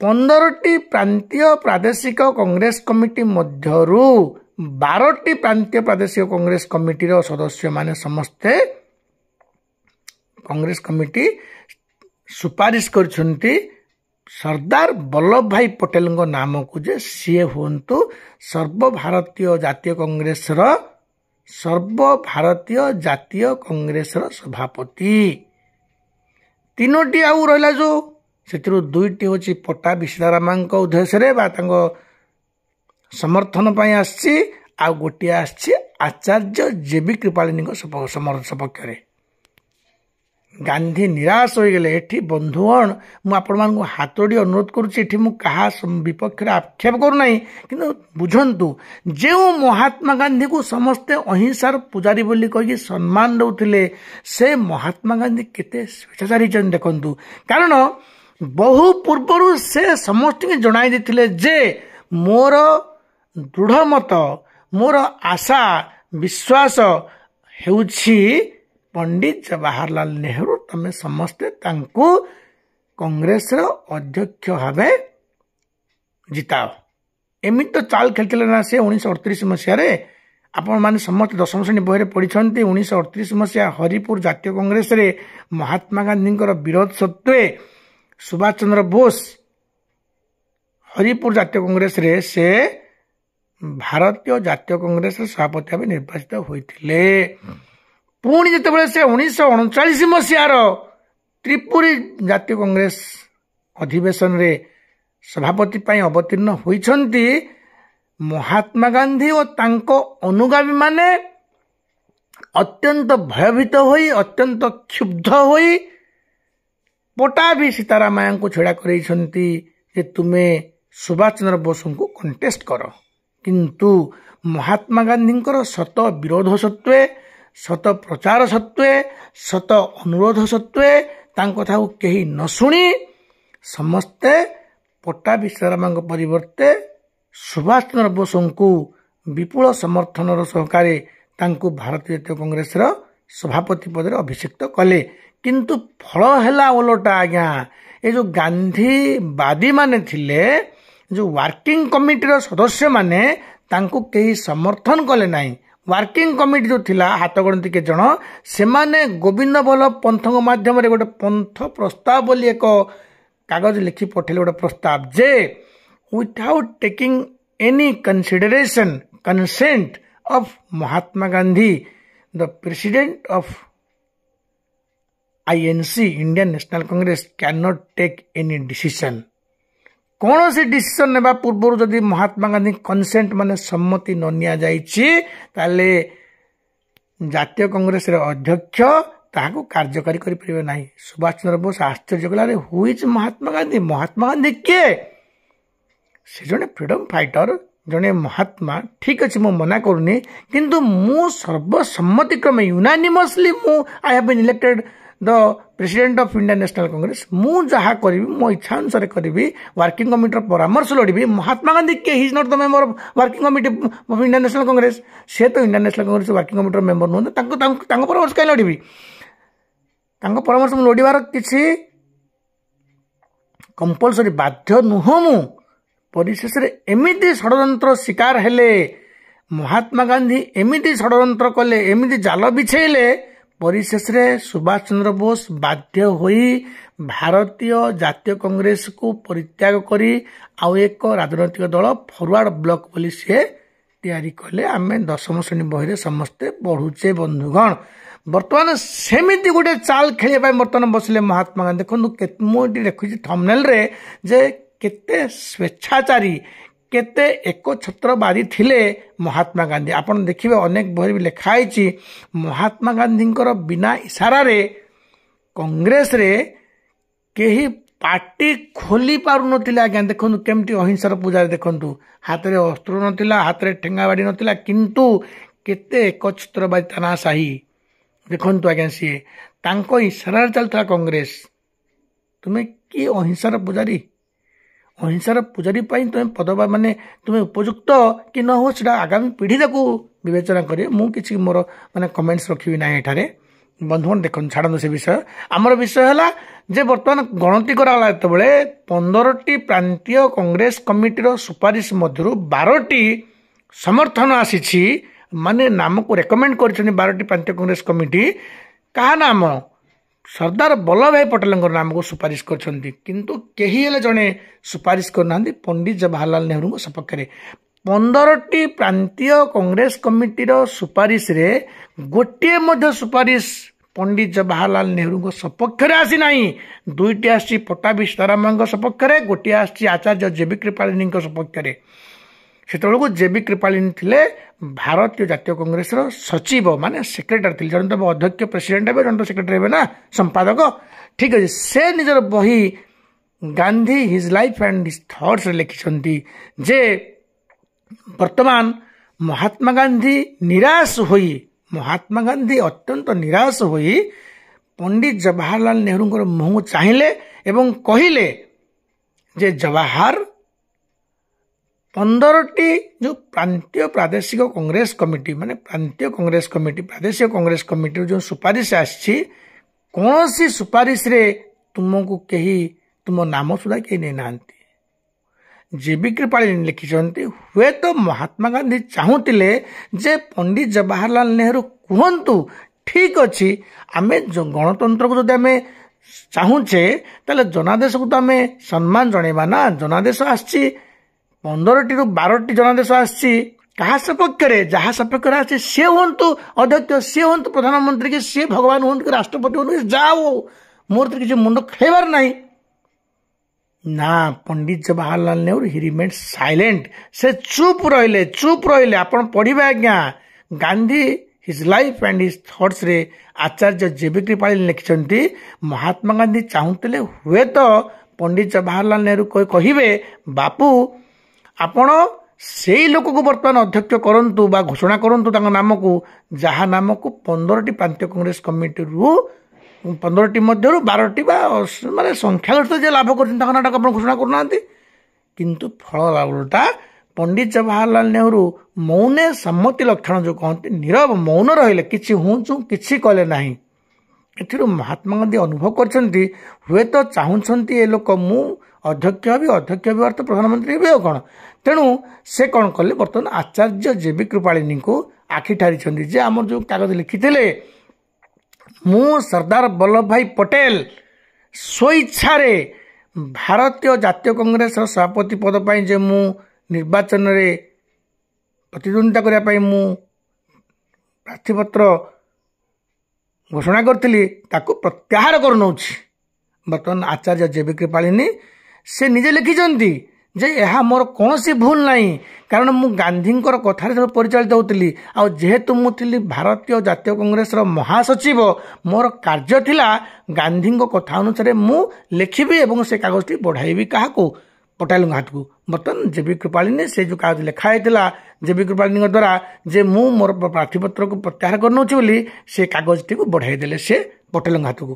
15ଟି ପ୍ରାନ୍ତୀୟ ପ୍ରାଦେଶିକ କଂଗ୍ରେସ କମିଟି ମଧ୍ୟରୁ 12ଟି ପ୍ରାନ୍ତୀୟ ପ୍ରାଦେଶିକ କଂଗ୍ରେସ କମିଟିର ସଦସ୍ୟମାନେ ସମସ୍ତେ କଂଗ୍ରେସ କମିଟି ସୁପାରିଶ କରିଛନ୍ତି ସର୍ଦ୍ଦାର ବଲ୍ଲଭ ଭାଇ ପଟେଲଙ୍କ ନାମକୁ ଯେ ସିଏ ହୁଅନ୍ତୁ ସର୍ବଭାରତୀୟ ଜାତୀୟ କଂଗ୍ରେସର ସଭାପତି। 3ଟି ଆଉ ରହିଲା ଯୋଉ, ସେଥିରୁ 2ଟି ହେଉଛି ପଟ୍ଟାଭି ସୀତାରାମଙ୍କ ଉଦ୍ଦେଶ୍ୟରେ ବା ତାଙ୍କ ସମର୍ଥନ ପାଇଁ ଆସିଛି, ଆଉ ଗୋଟିଏ ଆସିଛି ଆଚାର୍ଯ୍ୟ ଜେବି କୃପାଳିନୀଙ୍କ ସପକ୍ଷରେ। ଗାନ୍ଧୀ ନିରାଶ ହୋଇଗଲେ। ଏଠି ବନ୍ଧୁଗଣ ମୁଁ ଆପଣମାନଙ୍କୁ ହାତ ଯୋଡ଼ି ଅନୁରୋଧ କରୁଛି, ଏଠି ମୁଁ କାହା ବିପକ୍ଷରେ ଆକ୍ଷେପ କରୁନାହିଁ, କିନ୍ତୁ ବୁଝନ୍ତୁ ଯେଉଁ ମହାତ୍ମା ଗାନ୍ଧୀକୁ ସମସ୍ତେ ଅହିଂସାର ପୂଜାରୀ ବୋଲି କହିକି ସମ୍ମାନ ଦେଉଥିଲେ ସେ ମହାତ୍ମା ଗାନ୍ଧୀ କେତେ ସ୍ୱେଚ୍ଛାଚାରୀ ହେଇଛନ୍ତି ଦେଖନ୍ତୁ। କାରଣ ବହୁ ପୂର୍ବରୁ ସେ ସମସ୍ତଙ୍କୁ ଜଣାଇ ଦେଇଥିଲେ ଯେ ମୋର ଦୃଢ଼ ମତ, ମୋର ଆଶା ବିଶ୍ୱାସ ହେଉଛି ପଣ୍ଡିତ ଜବାହରଲାଲ ନେହେରୁ, ତମେ ସମସ୍ତେ ତାଙ୍କୁ କଂଗ୍ରେସର ଅଧ୍ୟକ୍ଷ ଭାବେ ଜିତାଅ। ଏମିତି ତ ଚାଲ ଖେଳିଥିଲେ ନା ସେ 1938 ମସିହାରେ। ଆପଣମାନେ ସମସ୍ତେ 10ମ ଶ୍ରେଣୀ ବହିରେ ପଢ଼ିଛନ୍ତି। 1938 ମସିହା ହରିପୁର ଜାତୀୟ କଂଗ୍ରେସରେ ମହାତ୍ମା ଗାନ୍ଧୀଙ୍କର ବିରୋଧ ସତ୍ତ୍ୱେ ସୁଭାଷ ଚନ୍ଦ୍ର ବୋଷ ହରିପୁର ଜାତୀୟ କଂଗ୍ରେସରେ ସେ ଭାରତୀୟ ଜାତୀୟ କଂଗ୍ରେସର ସଭାପତି ଭାବେ ନିର୍ବାଚିତ ହୋଇଥିଲେ। ପୁଣି ଯେତେବେଳେ ସେ 1939 ମସିହାର ତ୍ରିପୁରୀ ଜାତୀୟ କଂଗ୍ରେସ ଅଧିବେଶନରେ ସଭାପତି ପାଇଁ ଅବତୀର୍ଣ୍ଣ ହୋଇଛନ୍ତି, ମହାତ୍ମା ଗାନ୍ଧୀ ଓ ତାଙ୍କ ଅନୁଗାମୀମାନେ ଅତ୍ୟନ୍ତ ଭୟଭୀତ ହୋଇ, ଅତ୍ୟନ୍ତ କ୍ଷୁବ୍ଧ ହୋଇ ପଟ୍ଟାଭି ସୀତାରାମଙ୍କୁ ଛିଡ଼ା କରାଇଛନ୍ତି ଯେ ତୁମେ ସୁଭାଷ ଚନ୍ଦ୍ର ବୋଷଙ୍କୁ କଣ୍ଟେଷ୍ଟ କର। କିନ୍ତୁ ମହାତ୍ମା ଗାନ୍ଧୀଙ୍କର ଶତ ବିରୋଧ ସତ୍ତ୍ୱେ, ଶତ ପ୍ରଚାର ସତ୍ତ୍ୱେ, ଶତ ଅନୁରୋଧ ସତ୍ତ୍ୱେ ତାଙ୍କ କଥାକୁ କେହି ନ ଶୁଣି ସମସ୍ତେ ପଟ୍ଟାଭି ସୀତାରାମଙ୍କ ପରିବର୍ତ୍ତେ ସୁଭାଷ ଚନ୍ଦ୍ର ବୋଷଙ୍କୁ ବିପୁଳ ସମର୍ଥନର ସହକାରେ ତାଙ୍କୁ ଭାରତୀୟ ଜାତୀୟ କଂଗ୍ରେସର ସଭାପତି ପଦରେ ଅଭିଷିକ୍ତ କଲେ। କିନ୍ତୁ ଫଳ ହେଲା ଓଲଟା ଆଜ୍ଞା। ଏ ଯେଉଁ ଗାନ୍ଧୀବାଦୀମାନେ ଥିଲେ, ଯେଉଁ ୱାର୍କିଂ କମିଟିର ସଦସ୍ୟମାନେ ତାଙ୍କୁ କେହି ସମର୍ଥନ କଲେ ନାହିଁ। ୱାର୍କିଂ କମିଟି ଯେଉଁ ଥିଲା ହାତଗଣତି କେତେ ଜଣ, ସେମାନେ ଗୋବିନ୍ଦ ବଲ୍ଲଭ ପନ୍ଥଙ୍କ ମାଧ୍ୟମରେ ଗୋଟେ ପନ୍ଥ ପ୍ରସ୍ତାବ ବୋଲି ଏକ କାଗଜ ଲେଖି ପଠେଇଲେ, ଗୋଟେ ପ୍ରସ୍ତାବ ଯେ without taking any consent of Mahatma Gandhi the president of INC Indian National Congress can not take any decision. କୌଣସି ଡିସିସନ ନେବା ପୂର୍ବରୁ ଯଦି ମହାତ୍ମା ଗାନ୍ଧୀ କନସେଣ୍ଟ ମାନେ ସମ୍ମତି ନ ନିଆଯାଇଛି ତାହେଲେ ଜାତୀୟ କଂଗ୍ରେସର ଅଧ୍ୟକ୍ଷ ତାହାକୁ କାର୍ଯ୍ୟକାରୀ କରିପାରିବେ ନାହିଁ। ସୁଭାଷ ଚନ୍ଦ୍ର ବୋଷ ଆଶ୍ଚର୍ଯ୍ୟ କଲେ, ଆରେ ହୁ ଇଜ୍ ମହାତ୍ମା ଗାନ୍ଧୀ? ମହାତ୍ମା ଗାନ୍ଧୀ କିଏ? ସେ ଜଣେ ଫ୍ରିଡମ୍ ଫାଇଟର, ଜଣେ ମହାତ୍ମା। ଠିକ୍ ଅଛି, ମୁଁ ମନା କରୁନି, କିନ୍ତୁ ମୁଁ ସର୍ବସମ୍ମତିକ୍ରମେ unanimously I have been elected the president of Indian National Congress. ମୁଁ ଯାହା କରିବି ମୋ ଇଚ୍ଛା ଅନୁସାରେ କରିବି, ୱାର୍କିଂ କମିଟିର ପରାମର୍ଶ ଲୋଡ଼ିବି। ମହାତ୍ମା ଗାନ୍ଧୀ କିଏ? He is not the member of working committee of Indian National Congress. ସେ ତ ଇଣ୍ଡିଆନ୍ ନ୍ୟାସନାଲ୍ କଂଗ୍ରେସ ୱାର୍କିଂ କମିଟିର ମେମ୍ବର ନୁହନ୍ତି। ତାଙ୍କ ପରାମର୍ଶ କାହିଁ ଲୋଡ଼ିବି? ତାଙ୍କ ପରାମର୍ଶ ମୁଁ ଲୋଡ଼ିବାର କିଛି କମ୍ପଲସରି ବାଧ୍ୟ ନୁହଁ। ମୁଁ ପରିଶେଷରେ ଏମିତି ଷଡ଼ଯନ୍ତ୍ର ଶିକାର ହେଲେ, ମହାତ୍ମା ଗାନ୍ଧୀ ଏମିତି ଷଡ଼ଯନ୍ତ୍ର କଲେ, ଏମିତି ଜାଲ ବିଛେଇଲେ, ପରିଶେଷରେ ସୁଭାଷ ଚନ୍ଦ୍ର ବୋଷ ବାଧ୍ୟ ହୋଇ ଭାରତୀୟ ଜାତୀୟ କଂଗ୍ରେସକୁ ପରିତ୍ୟାଗ କରି ଆଉ ଏକ ରାଜନୈତିକ ଦଳ ଫରୱାର୍ଡ ବ୍ଲକ ବୋଲି ସେ ତିଆରି କଲେ। ଆମେ ଦଶମ ଶ୍ରେଣୀ ବହିରେ ସମସ୍ତେ ପଢୁଛେ ବନ୍ଧୁଗଣ। ବର୍ତ୍ତମାନ ସେମିତି ଗୋଟେ ଚାଲ ଖେଳିବା ପାଇଁ ବର୍ତ୍ତମାନ ବସିଲେ ମହାତ୍ମା ଗାନ୍ଧୀ। ଦେଖନ୍ତୁ, ମୁଁ ଏଠି ଦେଖୁଛି ଥମ୍ବନେଲରେ ଯେ କେତେ ସ୍ୱେଚ୍ଛାଚାରୀ, କେତେ ଏକଛତ୍ରବାଦୀ ଥିଲେ ମହାତ୍ମା ଗାନ୍ଧୀ। ଆପଣ ଦେଖିବେ ଅନେକ ବହିରେ ବି ଲେଖା ହେଇଛି, ମହାତ୍ମା ଗାନ୍ଧୀଙ୍କର ବିନା ଇସାରାରେ କଂଗ୍ରେସରେ କେହି ପାର୍ଟି ଖୋଲି ପାରୁନଥିଲେ। ଆଜ୍ଞା ଦେଖନ୍ତୁ କେମିତି ଅହିଂସାର ପୂଜାରେ, ଦେଖନ୍ତୁ ହାତରେ ଅସ୍ତ୍ର ନଥିଲା, ହାତରେ ଠେଙ୍ଗା ବାଡ଼ି ନଥିଲା, କିନ୍ତୁ କେତେ ଏକଛତ୍ରବାଦୀ ତାନାଶାହୀ। ଦେଖନ୍ତୁ ଆଜ୍ଞା, ସିଏ ତାଙ୍କ ଇସାରାରେ ଚାଲିଥିଲା କଂଗ୍ରେସ। ତୁମେ କି ଅହିଂସାର ପୂଜାରୀ? ଅହିଂସାର ପୂଜାରୀ ପାଇଁ ତୁମେ ପଦବା ମାନେ ତୁମେ ଉପଯୁକ୍ତ କି ନ ହୁଅ ସେଟା ଆଗାମୀ ପିଢ଼ି ତାକୁ ବିବେଚନା କରିବେ। ମୁଁ କିଛି ମୋର କମେଣ୍ଟସ୍ ରଖିବି ନାହିଁ ଏଠାରେ। ବନ୍ଧୁଗଣ ଦେଖନ୍ତୁ, ଛାଡ଼ନ୍ତୁ ସେ ବିଷୟ। ଆମର ବିଷୟ ହେଲା ଯେ ବର୍ତ୍ତମାନ ଗଣତି କରାଗଲା ଯେତେବେଳେ 15ଟି ପ୍ରାନ୍ତୀୟ କଂଗ୍ରେସ କମିଟିର ସୁପାରିଶ ମଧ୍ୟରୁ 12ଟି ସମର୍ଥନ ଆସିଛି, ମାନେ ନାମକୁ ରେକମେଣ୍ଡ କରିଛନ୍ତି 12ଟି ପ୍ରାନ୍ତୀୟ କଂଗ୍ରେସ କମିଟି। କାହା ନାମ? ସର୍ଦ୍ଦାର ବଲ୍ଲଭ ଭାଇ ପଟେଲଙ୍କର ନାମକୁ ସୁପାରିଶ କରିଛନ୍ତି, କିନ୍ତୁ କେହି ହେଲେ ଜଣେ ସୁପାରିଶ କରିନାହାନ୍ତି ପଣ୍ଡିତ ଜବାହରଲାଲ ନେହେରୁଙ୍କ ସପକ୍ଷରେ। 15ଟି ପ୍ରାନ୍ତୀୟ କଂଗ୍ରେସ କମିଟିର ସୁପାରିଶରେ ଗୋଟିଏ ମଧ୍ୟ ସୁପାରିଶ ପଣ୍ଡିତ ଜବାହରଲାଲ ନେହେରୁଙ୍କ ସପକ୍ଷରେ ଆସିନାହିଁ। 2ଟି ଆସିଛି ପଟ୍ଟାଭି ସୀତାରାମଙ୍କ ସପକ୍ଷରେ, ଗୋଟିଏ ଆସିଛି ଆଚାର୍ଯ୍ୟ ଜେବି କୃପାଳିନୀଙ୍କ ସପକ୍ଷରେ। ସେତେବେଳକୁ ଜେବି କୃପାଳିନୀ ଥିଲେ ଭାରତୀୟ ଜାତୀୟ କଂଗ୍ରେସର ସଚିବ, ମାନେ ସେକ୍ରେଟାରୀ ଥିଲେ। ଜଣେ ତ ଅଧ୍ୟକ୍ଷ ପ୍ରେସିଡେଣ୍ଟ ହେବେ, ଜଣେ ତ ସେକ୍ରେଟାରୀ ହେବେ ନା, ସମ୍ପାଦକ। ଠିକ୍ ଅଛି, ସେ ନିଜର ବହି Gandhi his life and his ଥଟ୍ସରେ ଲେଖିଛନ୍ତି ଯେ ବର୍ତ୍ତମାନ ମହାତ୍ମା ଗାନ୍ଧୀ ଅତ୍ୟନ୍ତ ନିରାଶ ହୋଇ ପଣ୍ଡିତ ଜବାହରଲାଲ ନେହେରୁଙ୍କର ମୁହଁକୁ ଚାହିଁଲେ ଏବଂ କହିଲେ ଯେ ଜବାହର, 15ଟି ଯେଉଁ ପ୍ରାନ୍ତୀୟ ପ୍ରାଦେଶିକ କଂଗ୍ରେସ କମିଟି, ମାନେ ପ୍ରାନ୍ତୀୟ କଂଗ୍ରେସ କମିଟି, ପ୍ରାଦେଶିକ କଂଗ୍ରେସ କମିଟିର ଯେଉଁ ସୁପାରିଶ ଆସିଛି, କୌଣସି ସୁପାରିଶରେ ତୁମକୁ କେହି, ତୁମ ନାମ ସୁଦ୍ଧା କେହି ନେଇନାହାନ୍ତି। ଜେବି କୃପାଳିନୀ ଲେଖିଛନ୍ତି, ହୁଏତ ମହାତ୍ମା ଗାନ୍ଧୀ ଚାହୁଁଥିଲେ ଯେ ପଣ୍ଡିତ ଜବାହରଲାଲ ନେହେରୁ କୁହନ୍ତୁ, ଠିକ୍ ଅଛି, ଆମେ ଗଣତନ୍ତ୍ରକୁ ଯଦି ଆମେ ଚାହୁଁଛେ ତାହେଲେ ଜନାଦେଶକୁ ତ ଆମେ ସମ୍ମାନ ଜଣେଇବା ନା। ଜନାଦେଶ ଆସିଛି 15ଟିରୁ 12ଟି ଜନାଦେଶ ଆସିଛି। କାହା ସପକ୍ଷରେ? ଯାହା ସପକ୍ଷରେ ଆସିଛି ସିଏ ହୁଅନ୍ତୁ ଅଧ୍ୟକ୍ଷ, ସିଏ ହୁଅନ୍ତୁ ପ୍ରଧାନମନ୍ତ୍ରୀ, କି ସିଏ ଭଗବାନ ହୁଅନ୍ତୁ, କି ରାଷ୍ଟ୍ରପତି ହୁଅନ୍ତୁ, ଯାହା ହଉ, ମୋର ତ କିଛି ମୁଣ୍ଡ ଖେଳିବାର ନାହିଁ ନା। Pandit Jawaharlal Nehru he remained silent. ସେ ଚୁପ୍ ରହିଲେ। ଆପଣ ପଢିବେ ଆଜ୍ଞା, Gandhi his life and his ଥଟ୍ସରେ ଆଚାର୍ଯ୍ୟ ଜେବି କୃପାଳିନୀ ଲେଖିଛନ୍ତି, ମହାତ୍ମା ଗାନ୍ଧୀ ଚାହୁଁଥିଲେ ହୁଏତ ପଣ୍ଡିତ ଜବାହରଲାଲ ନେହେରୁ କହିବେ, ବାପୁ ଆପଣ ସେଇ ଲୋକକୁ ବର୍ତ୍ତମାନ ଅଧ୍ୟକ୍ଷ କରନ୍ତୁ ବା ଘୋଷଣା କରନ୍ତୁ ତାଙ୍କ ନାମକୁ, ଯାହା ନାମକୁ 15ଟି ପ୍ରାନ୍ତୀୟ କଂଗ୍ରେସ କମିଟିରୁ 15ଟି ମଧ୍ୟରୁ 12ଟି ବା ମାନେ ସଂଖ୍ୟାଗରିଷ୍ଠ ଯିଏ ଲାଭ କରିଛନ୍ତି ତାଙ୍କ ନାଁଟାକୁ ଆପଣ ଘୋଷଣା କରୁନାହାନ୍ତି। କିନ୍ତୁ ଫଳ ଓଲଟା ପଣ୍ଡିତ ଜବାହରଲାଲ ନେହେରୁ ମୌନେ ସମ୍ମତି ଲକ୍ଷଣ ଯେଉଁ କହନ୍ତି, ନୀରବ ମୌନ ରହିଲେ, କିଛି ହୁଁଚୁ କିଛି କଲେ ନାହିଁ। ଏଥିରୁ ମହାତ୍ମା ଗାନ୍ଧୀ ଅନୁଭବ କରିଛନ୍ତି ହୁଏତ ଚାହୁଁଛନ୍ତି ଏ ଲୋକ ମୁଁ ଅଧ୍ୟକ୍ଷ ହେବି ଅର୍ଥ ପ୍ରଧାନମନ୍ତ୍ରୀ ହେବି ଆଉ କ'ଣ। ତେଣୁ ସେ କ'ଣ କଲେ, ବର୍ତ୍ତମାନ ଆଚାର୍ଯ୍ୟ ଜେବି କୃପାଳିନୀଙ୍କୁ ଆଖି ଠାରିଛନ୍ତି ଯେ ଆମର ଯେଉଁ କାଗଜ ଲେଖିଥିଲେ, ମୁଁ ସର୍ଦ୍ଦାର ବଲ୍ଲଭ ଭାଇ ପଟେଲ ସ୍ୱଇଚ୍ଛାରେ ଭାରତୀୟ ଜାତୀୟ କଂଗ୍ରେସର ସଭାପତି ପଦ ପାଇଁ ଯେ ମୁଁ ନିର୍ବାଚନରେ ପ୍ରତିଦ୍ୱନ୍ଦିତା କରିବା ପାଇଁ ମୁଁ ପ୍ରାର୍ଥୀପତ୍ର ଘୋଷଣା କରିଥିଲି, ତାକୁ ପ୍ରତ୍ୟାହାର କରିନେଉଛି। ବର୍ତ୍ତମାନ ଆଚାର୍ଯ୍ୟ ଜେବି କୃପାଳିନୀ ସେ ନିଜେ ଲେଖିଛନ୍ତି ଯେ ଏହା ମୋର କୌଣସି ଭୁଲ ନାହିଁ, କାରଣ ମୁଁ ଗାନ୍ଧୀଙ୍କର କଥାରେ ସବୁ ପରିଚାଳିତ ହେଉଥିଲି। ଆଉ ଯେହେତୁ ମୁଁ ଥିଲି ଭାରତୀୟ ଜାତୀୟ କଂଗ୍ରେସର ମହାସଚିବ, ମୋର କାର୍ଯ୍ୟ ଥିଲା ଗାନ୍ଧୀଙ୍କ କଥା ଅନୁସାରେ ମୁଁ ଲେଖିବି ଏବଂ ସେ କାଗଜଟି ବଢ଼ାଇବି କାହାକୁ? ପଟେଲଙ୍କ ହାତକୁ। ବର୍ତ୍ତମାନ ଜେବି କୃପାଳିନୀ ସେ ଯେଉଁ କାଗଜ ଲେଖା ହେଇଥିଲା ଜେବି କୃପାଳିନୀଙ୍କ ଦ୍ୱାରା ଯେ ମୁଁ ମୋର ପ୍ରାର୍ଥୀପତ୍ରକୁ ପ୍ରତ୍ୟାହାର କରିନେଉଛି ବୋଲି, ସେ କାଗଜଟିକୁ ବଢ଼ାଇ ଦେଲେ ସେ ପଟେଲଙ୍କ ହାତକୁ।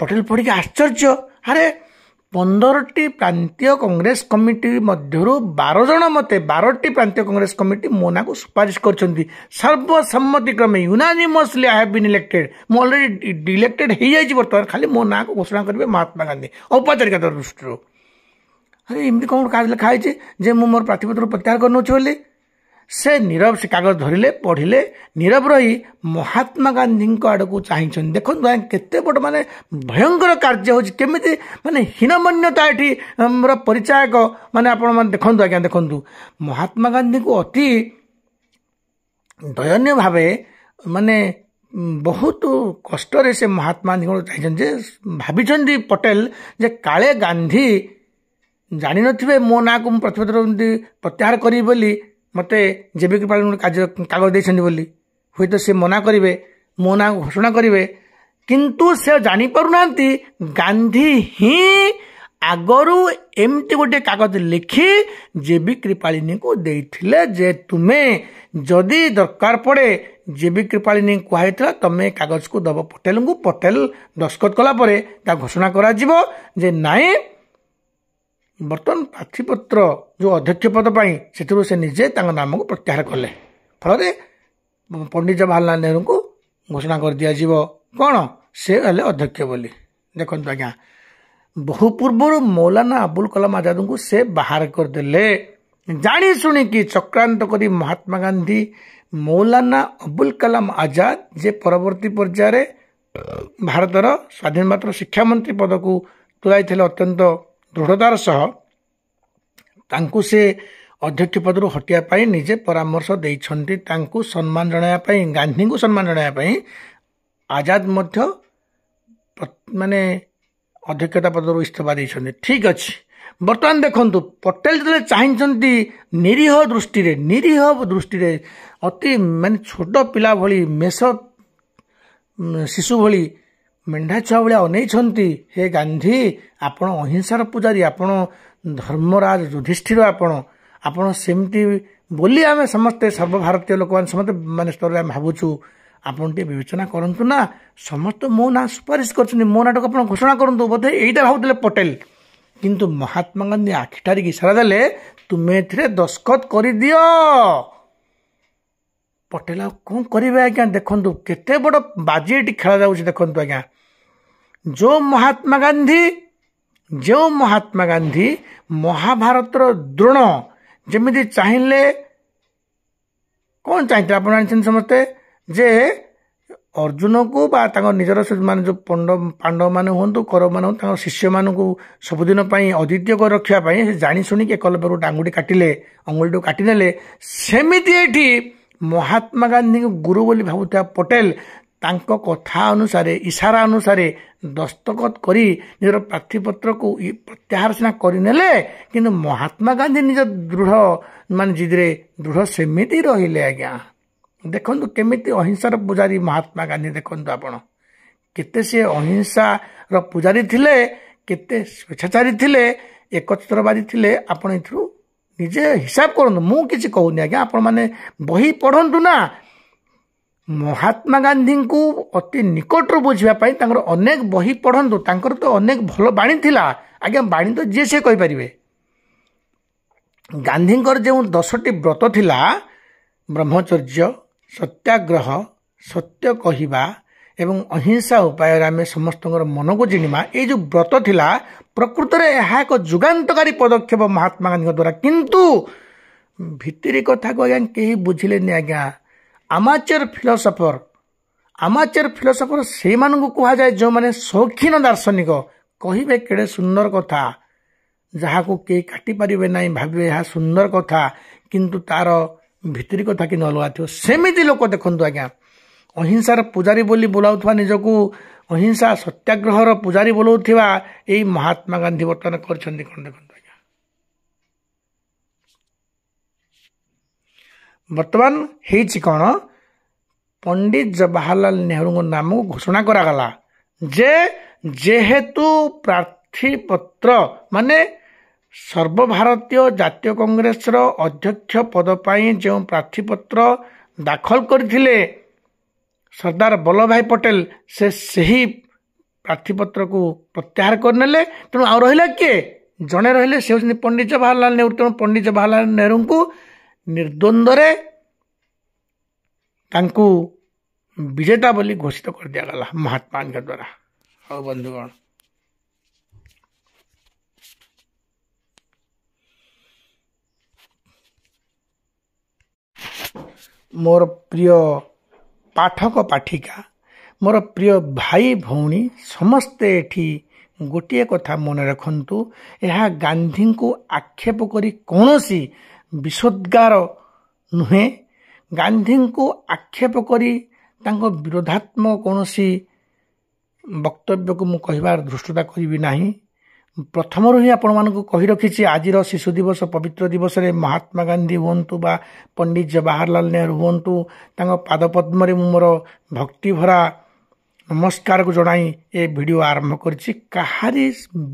ପଟେଲ ପଢ଼ିକି ଆଶ୍ଚର୍ଯ୍ୟ, ଆରେ 15ଟି ପ୍ରାନ୍ତୀୟ କଂଗ୍ରେସ କମିଟି ମଧ୍ୟରୁ 12ଟି ପ୍ରାନ୍ତୀୟ କଂଗ୍ରେସ କମିଟି ମୋ ନାଁକୁ ସୁପାରିଶ କରିଛନ୍ତି ସର୍ବସମ୍ମତିକ୍ରମେ, unanimously I have been elected. ମୁଁ ଅଲରେଡ଼ି ଇଲେକ୍ଟେଡ୍ ହେଇଯାଇଛି, ବର୍ତ୍ତମାନ ଖାଲି ମୋ ନାଁକୁ ଘୋଷଣା କରିବେ ମହାତ୍ମା ଗାନ୍ଧୀ ଔପଚାରିକତା ଦୃଷ୍ଟିରୁ। ଆରେ ଏମିତି କ'ଣ କାଗଜ ଲେଖା ହେଇଛି ଯେ ମୁଁ ମୋର ପ୍ରାର୍ଥୀପତ୍ର ପ୍ରତ୍ୟାହାର କରିନେଉଛି ବୋଲି? ସେ ନୀରବ, ସେ କାଗଜ ଧରିଲେ, ପଢ଼ିଲେ, ନୀରବ ରହି ମହାତ୍ମା ଗାନ୍ଧୀଙ୍କ ଆଡ଼କୁ ଚାହିଁଛନ୍ତି। ଦେଖନ୍ତୁ ଆଜ୍ଞା କେତେ ବଡ଼ ମାନେ ଭୟଙ୍କର କାର୍ଯ୍ୟ ହେଉଛି, କେମିତି ମାନେ ହୀନମନ୍ୟତା ଏଠି ପରିଚାୟକ ମାନେ ଆପଣମାନେ ଦେଖନ୍ତୁ ଆଜ୍ଞା, ଦେଖନ୍ତୁ ମହାତ୍ମା ଗାନ୍ଧୀଙ୍କୁ ଅତି ଦୟନୀୟ ଭାବେ ମାନେ ବହୁତ କଷ୍ଟରେ ସେ ମହାତ୍ମା ଗାନ୍ଧୀଙ୍କୁ ଚାହିଁଛନ୍ତି ଯେ ଭାବିଛନ୍ତି ପଟେଲ ଯେ କାଳେ ଗାନ୍ଧୀ ଜାଣିନଥିବେ ମୋ ନାଁକୁ ମୁଁ ପ୍ରାର୍ଥୀପତ୍ର ପ୍ରତ୍ୟାହାର କରିବି ବୋଲି, ମୋତେ ଜେବି କୃପାଳିନୀ କାଗଜ ଦେଇଛନ୍ତି ବୋଲି। ହୁଏତ ସେ ମନା କରିବେ, ମୋ ନାଁକୁ ଘୋଷଣା କରିବେ, କିନ୍ତୁ ସେ ଜାଣିପାରୁନାହାନ୍ତି ଗାନ୍ଧୀ ହିଁ ଆଗରୁ ଏମିତି ଗୋଟିଏ କାଗଜ ଲେଖି ଜେବି କୃପାଳିନୀଙ୍କୁ ଦେଇଥିଲେ ଯେ ତୁମେ ଯଦି ଦରକାର ପଡ଼େ, ଜେବି କୃପାଳିନୀ କୁହାଯାଇଥିଲା ତମେ କାଗଜକୁ ଦେବ ପଟେଲଙ୍କୁ। ପଟେଲ ଦସ୍ତଖତ କଲା ପରେ ତା ଘୋଷଣା କରାଯିବ ଯେ ନାଇଁ ବର୍ତ୍ତମାନ ପ୍ରାର୍ଥୀପତ୍ର ଯେଉଁ ଅଧ୍ୟକ୍ଷ ପଦ ପାଇଁ ସେଥିରୁ ସେ ନିଜେ ତାଙ୍କ ନାମକୁ ପ୍ରତ୍ୟାହାର କଲେ। ଫଳରେ ପଣ୍ଡିତ ଜବାହରଲାଲ ନେହେରୁଙ୍କୁ ଘୋଷଣା କରିଦିଆଯିବ କ'ଣ ସେ ହେଲେ ଅଧ୍ୟକ୍ଷ ବୋଲି। ଦେଖନ୍ତୁ ଆଜ୍ଞା, ବହୁ ପୂର୍ବରୁ ମୌଲାନା ଆବୁଲ କଲାମ ଆଜାଦଙ୍କୁ ସେ ବାହାର କରିଦେଲେ। ଜାଣି ଶୁଣିକି ଚକ୍ରାନ୍ତ କରି ମହାତ୍ମା ଗାନ୍ଧୀ ମୌଲାନା ଆବୁଲ କଲାମ ଆଜାଦ ଯେ ପରବର୍ତ୍ତୀ ପର୍ଯ୍ୟାୟରେ ଭାରତର ସ୍ୱାଧୀନ ଭାରତର ଶିକ୍ଷାମନ୍ତ୍ରୀ ପଦକୁ ତୁଲାଇଥିଲେ ଅତ୍ୟନ୍ତ ଦୃଢ଼ତାର ସହ, ତାଙ୍କୁ ସେ ଅଧ୍ୟକ୍ଷ ପଦରୁ ହଟିବା ପାଇଁ ନିଜେ ପରାମର୍ଶ ଦେଇଛନ୍ତି। ତାଙ୍କୁ ସମ୍ମାନ ଜଣାଇବା ପାଇଁ, ଗାନ୍ଧୀଙ୍କୁ ସମ୍ମାନ ଜଣାଇବା ପାଇଁ ଆଜାଦ ମଧ୍ୟ ମାନେ ଅଧ୍ୟକ୍ଷତା ପଦରୁ ଇସ୍ତଫା ଦେଇଛନ୍ତି। ଠିକ୍ ଅଛି, ବର୍ତ୍ତମାନ ଦେଖନ୍ତୁ ପଟେଲ ଯେତେବେଳେ ଚାହିଁଛନ୍ତି ନିରୀହ ଦୃଷ୍ଟିରେ ଅତି ମାନେ ଛୋଟ ପିଲା ଭଳି, ମେଷ ଶିଶୁ ଭଳି, ମେଣ୍ଢା ଛୁଆ ଭଳିଆ ଅନେଇଛନ୍ତି, ହେ ଗାନ୍ଧୀ ଆପଣ ଅହିଂସାର ପୂଜାରୀ, ଆପଣ ଧର୍ମରାଜ ଯୁଧିଷ୍ଠିର, ଆପଣ ସେମିତି ବୋଲି ଆମେ ସମସ୍ତେ ସର୍ବଭାରତୀୟ ଲୋକମାନେ ସମସ୍ତେ ମାନେ ସ୍ତରରେ ଆମେ ଭାବୁଛୁ। ଆପଣ ଟିକେ ବିବେଚନା କରନ୍ତୁ ନା, ସମସ୍ତେ ମୋ ନାଁ ସୁପାରିଶ କରୁଛନ୍ତି, ମୋ ନାଁଟାକୁ ଆପଣ ଘୋଷଣା କରନ୍ତୁ। ବୋଧେ ଏଇଟା ଭାବୁଥିଲେ ପଟେଲ, କିନ୍ତୁ ମହାତ୍ମା ଗାନ୍ଧୀ ଆଖିଠାରିକି ଇସାରା ଦେଲେ ତୁମେ ଏଥିରେ ଦସ୍ତଖତ କରିଦିଅ। ପଟେଲ ଆଉ କ'ଣ କରିବେ ଆଜ୍ଞା? ଦେଖନ୍ତୁ କେତେ ବଡ଼ ବାଜି ଏଠି ଖେଳାଯାଉଛି। ଦେଖନ୍ତୁ ଆଜ୍ଞା, ଯେଉଁ ମହାତ୍ମା ଗାନ୍ଧୀ ମହାଭାରତର ଦ୍ରୋଣ ଯେମିତି ଚାହିଁଲେ, କ'ଣ ଚାହିଁଥିଲେ ଆପଣ ଜାଣିଛନ୍ତି ସମସ୍ତେ, ଯେ ଅର୍ଜୁନକୁ ବା ତାଙ୍କ ନିଜର ମାନେ ଯେଉଁ ପାଣ୍ଡବମାନେ ହୁଅନ୍ତୁ, କୌରବମାନେ ହୁଅନ୍ତୁ, ତାଙ୍କ ଶିଷ୍ୟମାନଙ୍କୁ ସବୁଦିନ ପାଇଁ ଅଦ୍ୱିତୀୟ କରି ରଖିବା ପାଇଁ ସେ ଜାଣି ଶୁଣିକି ଏକଲବ୍ୟରୁ ଅଙ୍ଗୁଳିଟିକୁ କାଟିନେଲେ। ସେମିତି ଏଠି ମହାତ୍ମା ଗାନ୍ଧୀଙ୍କୁ ଗୁରୁ ବୋଲି ଭାବୁଥିବା ପଟେଲ ତାଙ୍କ କଥା ଅନୁସାରେ, ଇସାରା ଅନୁସାରେ ଦସ୍ତଖତ କରି ନିଜର ପ୍ରାର୍ଥୀପତ୍ରକୁ ପ୍ରତ୍ୟାହାର ସିନା କରିନେଲେ, କିନ୍ତୁ ମହାତ୍ମା ଗାନ୍ଧୀ ନିଜ ଜିଦିରେ ଦୃଢ଼ ସେମିତି ରହିଲେ। ଆଜ୍ଞା ଦେଖନ୍ତୁ କେମିତି ଅହିଂସାର ପୂଜାରୀ ମହାତ୍ମା ଗାନ୍ଧୀ। ଦେଖନ୍ତୁ ଆପଣ କେତେ ସେ ଅହିଂସାର ପୂଜାରୀ ଥିଲେ, କେତେ ସ୍ୱେଚ୍ଛାଚାରୀ ଥିଲେ, ଏକଛତ୍ରବାଦୀ ଥିଲେ। ଆପଣ ଏଥିରୁ ନିଜେ ହିସାବ କରନ୍ତୁ। ମୁଁ କିଛି କହୁନି ଆଜ୍ଞା, ଆପଣମାନେ ବହି ପଢ଼ନ୍ତୁ ନା। ମହାତ୍ମା ଗାନ୍ଧୀଙ୍କୁ ଅତି ନିକଟରୁ ବୁଝିବା ପାଇଁ ତାଙ୍କର ଅନେକ ବହି ପଢ଼ନ୍ତୁ। ତାଙ୍କର ତ ଅନେକ ଭଲ ବାଣୀ ଥିଲା ଆଜ୍ଞା, ବାଣୀ ତ ଯିଏ ସେ କହିପାରିବେ। ଗାନ୍ଧୀଙ୍କର ଯେଉଁ 10ଟି ବ୍ରତ ଥିଲା, ବ୍ରହ୍ମଚର୍ଯ୍ୟ, ସତ୍ୟାଗ୍ରହ, ସତ୍ୟ କହିବା ଏବଂ ଅହିଂସା ଉପାୟରେ ଆମେ ସମସ୍ତଙ୍କର ମନକୁ ଜିଣିବା, ଏଇ ଯେଉଁ ବ୍ରତ ଥିଲା ପ୍ରକୃତରେ ଏହା ଏକ ଯୁଗାନ୍ତକାରୀ ପଦକ୍ଷେପ ମହାତ୍ମା ଗାନ୍ଧୀଙ୍କ ଦ୍ୱାରା। କିନ୍ତୁ ଭିତିରି କଥାକୁ ଆଜ୍ଞା କେହି ବୁଝିଲେନି ଆଜ୍ଞା। ଆମାଚର ଫିଲୋସଫର ସେଇମାନଙ୍କୁ କୁହାଯାଏ ଯେଉଁମାନେ ସୌଖିନ ଦାର୍ଶନିକ। କହିବେ କେଡ଼େ ସୁନ୍ଦର କଥା, ଯାହାକୁ କେହି କାଟିପାରିବେ ନାହିଁ, ଭାବିବେ ଏହା ସୁନ୍ଦର କଥା, କିନ୍ତୁ ତାର ଭିତିରି କଥା କି ନ ଲଗାଥିବ ସେମିତି ଲୋକ। ଦେଖନ୍ତୁ ଆଜ୍ଞା, ଅହିଂସାର ପୂଜାରୀ ବୋଲି ବୋଲାଉଥିବା, ନିଜକୁ ଅହିଂସା ସତ୍ୟାଗ୍ରହର ପୂଜାରୀ ବୋଲାଉଥିବା ଏଇ ମହାତ୍ମା ଗାନ୍ଧୀ ବର୍ତ୍ତମାନ କରିଛନ୍ତି କ'ଣ? ଦେଖନ୍ତୁ ଆଜ୍ଞା, ବର୍ତ୍ତମାନ ହେଇଛି କ'ଣ, ପଣ୍ଡିତ ଜବାହରଲାଲ ନେହେରୁଙ୍କ ନାମକୁ ଘୋଷଣା କରାଗଲା ଯେ ଯେହେତୁ ପ୍ରାର୍ଥୀପତ୍ର ମାନେ ସର୍ବଭାରତୀୟ ଜାତୀୟ କଂଗ୍ରେସର ଅଧ୍ୟକ୍ଷ ପଦ ପାଇଁ ଯେଉଁ ପ୍ରାର୍ଥୀପତ୍ର ଦାଖଲ କରିଥିଲେ ସର୍ଦ୍ଦାର ବଲ୍ଲଭଭାଇ ପଟେଲ, ସେ ସେହି ପ୍ରାର୍ଥୀପତ୍ରକୁ ପ୍ରତ୍ୟାହାର କରିନେଲେ। ତେଣୁ ଆଉ ରହିଲା କିଏ? ଜଣେ ରହିଲେ, ସେ ହେଉଛନ୍ତି ପଣ୍ଡିତ ଜବାହରଲାଲ ନେହେରୁ। ତେଣୁ ପଣ୍ଡିତ ଜବାହରଲାଲ ନେହେରୁଙ୍କୁ ନିର୍ଦ୍ୱନ୍ଦ୍ୱରେ ତାଙ୍କୁ ବିଜେତା ବୋଲି ଘୋଷିତ କରିଦିଆଗଲା ମହାତ୍ମାଙ୍କ ଦ୍ୱାରା। ହଉ ବନ୍ଧୁଗଣ, ମୋର ପ୍ରିୟ ପାଠକ ପାଠିକା, ମୋର ପ୍ରିୟ ଭାଇ ଭଉଣୀ ସମସ୍ତେ ଏଠି ଗୋଟିଏ କଥା ମନେ ରଖନ୍ତୁ, ଏହା ଗାନ୍ଧୀଙ୍କୁ ଆକ୍ଷେପ କରି କୌଣସି ବିଷୋଦ୍ଗାର ନୁହେଁ। ଗାନ୍ଧୀଙ୍କୁ ଆକ୍ଷେପ କରି ତାଙ୍କ ବିରୋଧାତ୍ମକ କୌଣସି ବକ୍ତବ୍ୟକୁ ମୁଁ କହିବାର ଧୃଷ୍ଟତା କରିବି ନାହିଁ। ପ୍ରଥମରୁ ହିଁ ଆପଣମାନଙ୍କୁ କହି ରଖିଛି, ଆଜିର ଶିଶୁ ଦିବସ ପବିତ୍ର ଦିବସରେ ମହାତ୍ମା ଗାନ୍ଧୀ ହୁଅନ୍ତୁ ବା ପଣ୍ଡିତ ଜବାହରଲାଲ ନେହେରୁ ହୁଅନ୍ତୁ, ତାଙ୍କ ପାଦପଦ୍ମରେ ମୁଁ ମୋର ଭକ୍ତିଭରା ନମସ୍କାରକୁ ଜଣାଇ ଏ ଭିଡ଼ିଓ ଆରମ୍ଭ କରିଛି। କାହାରି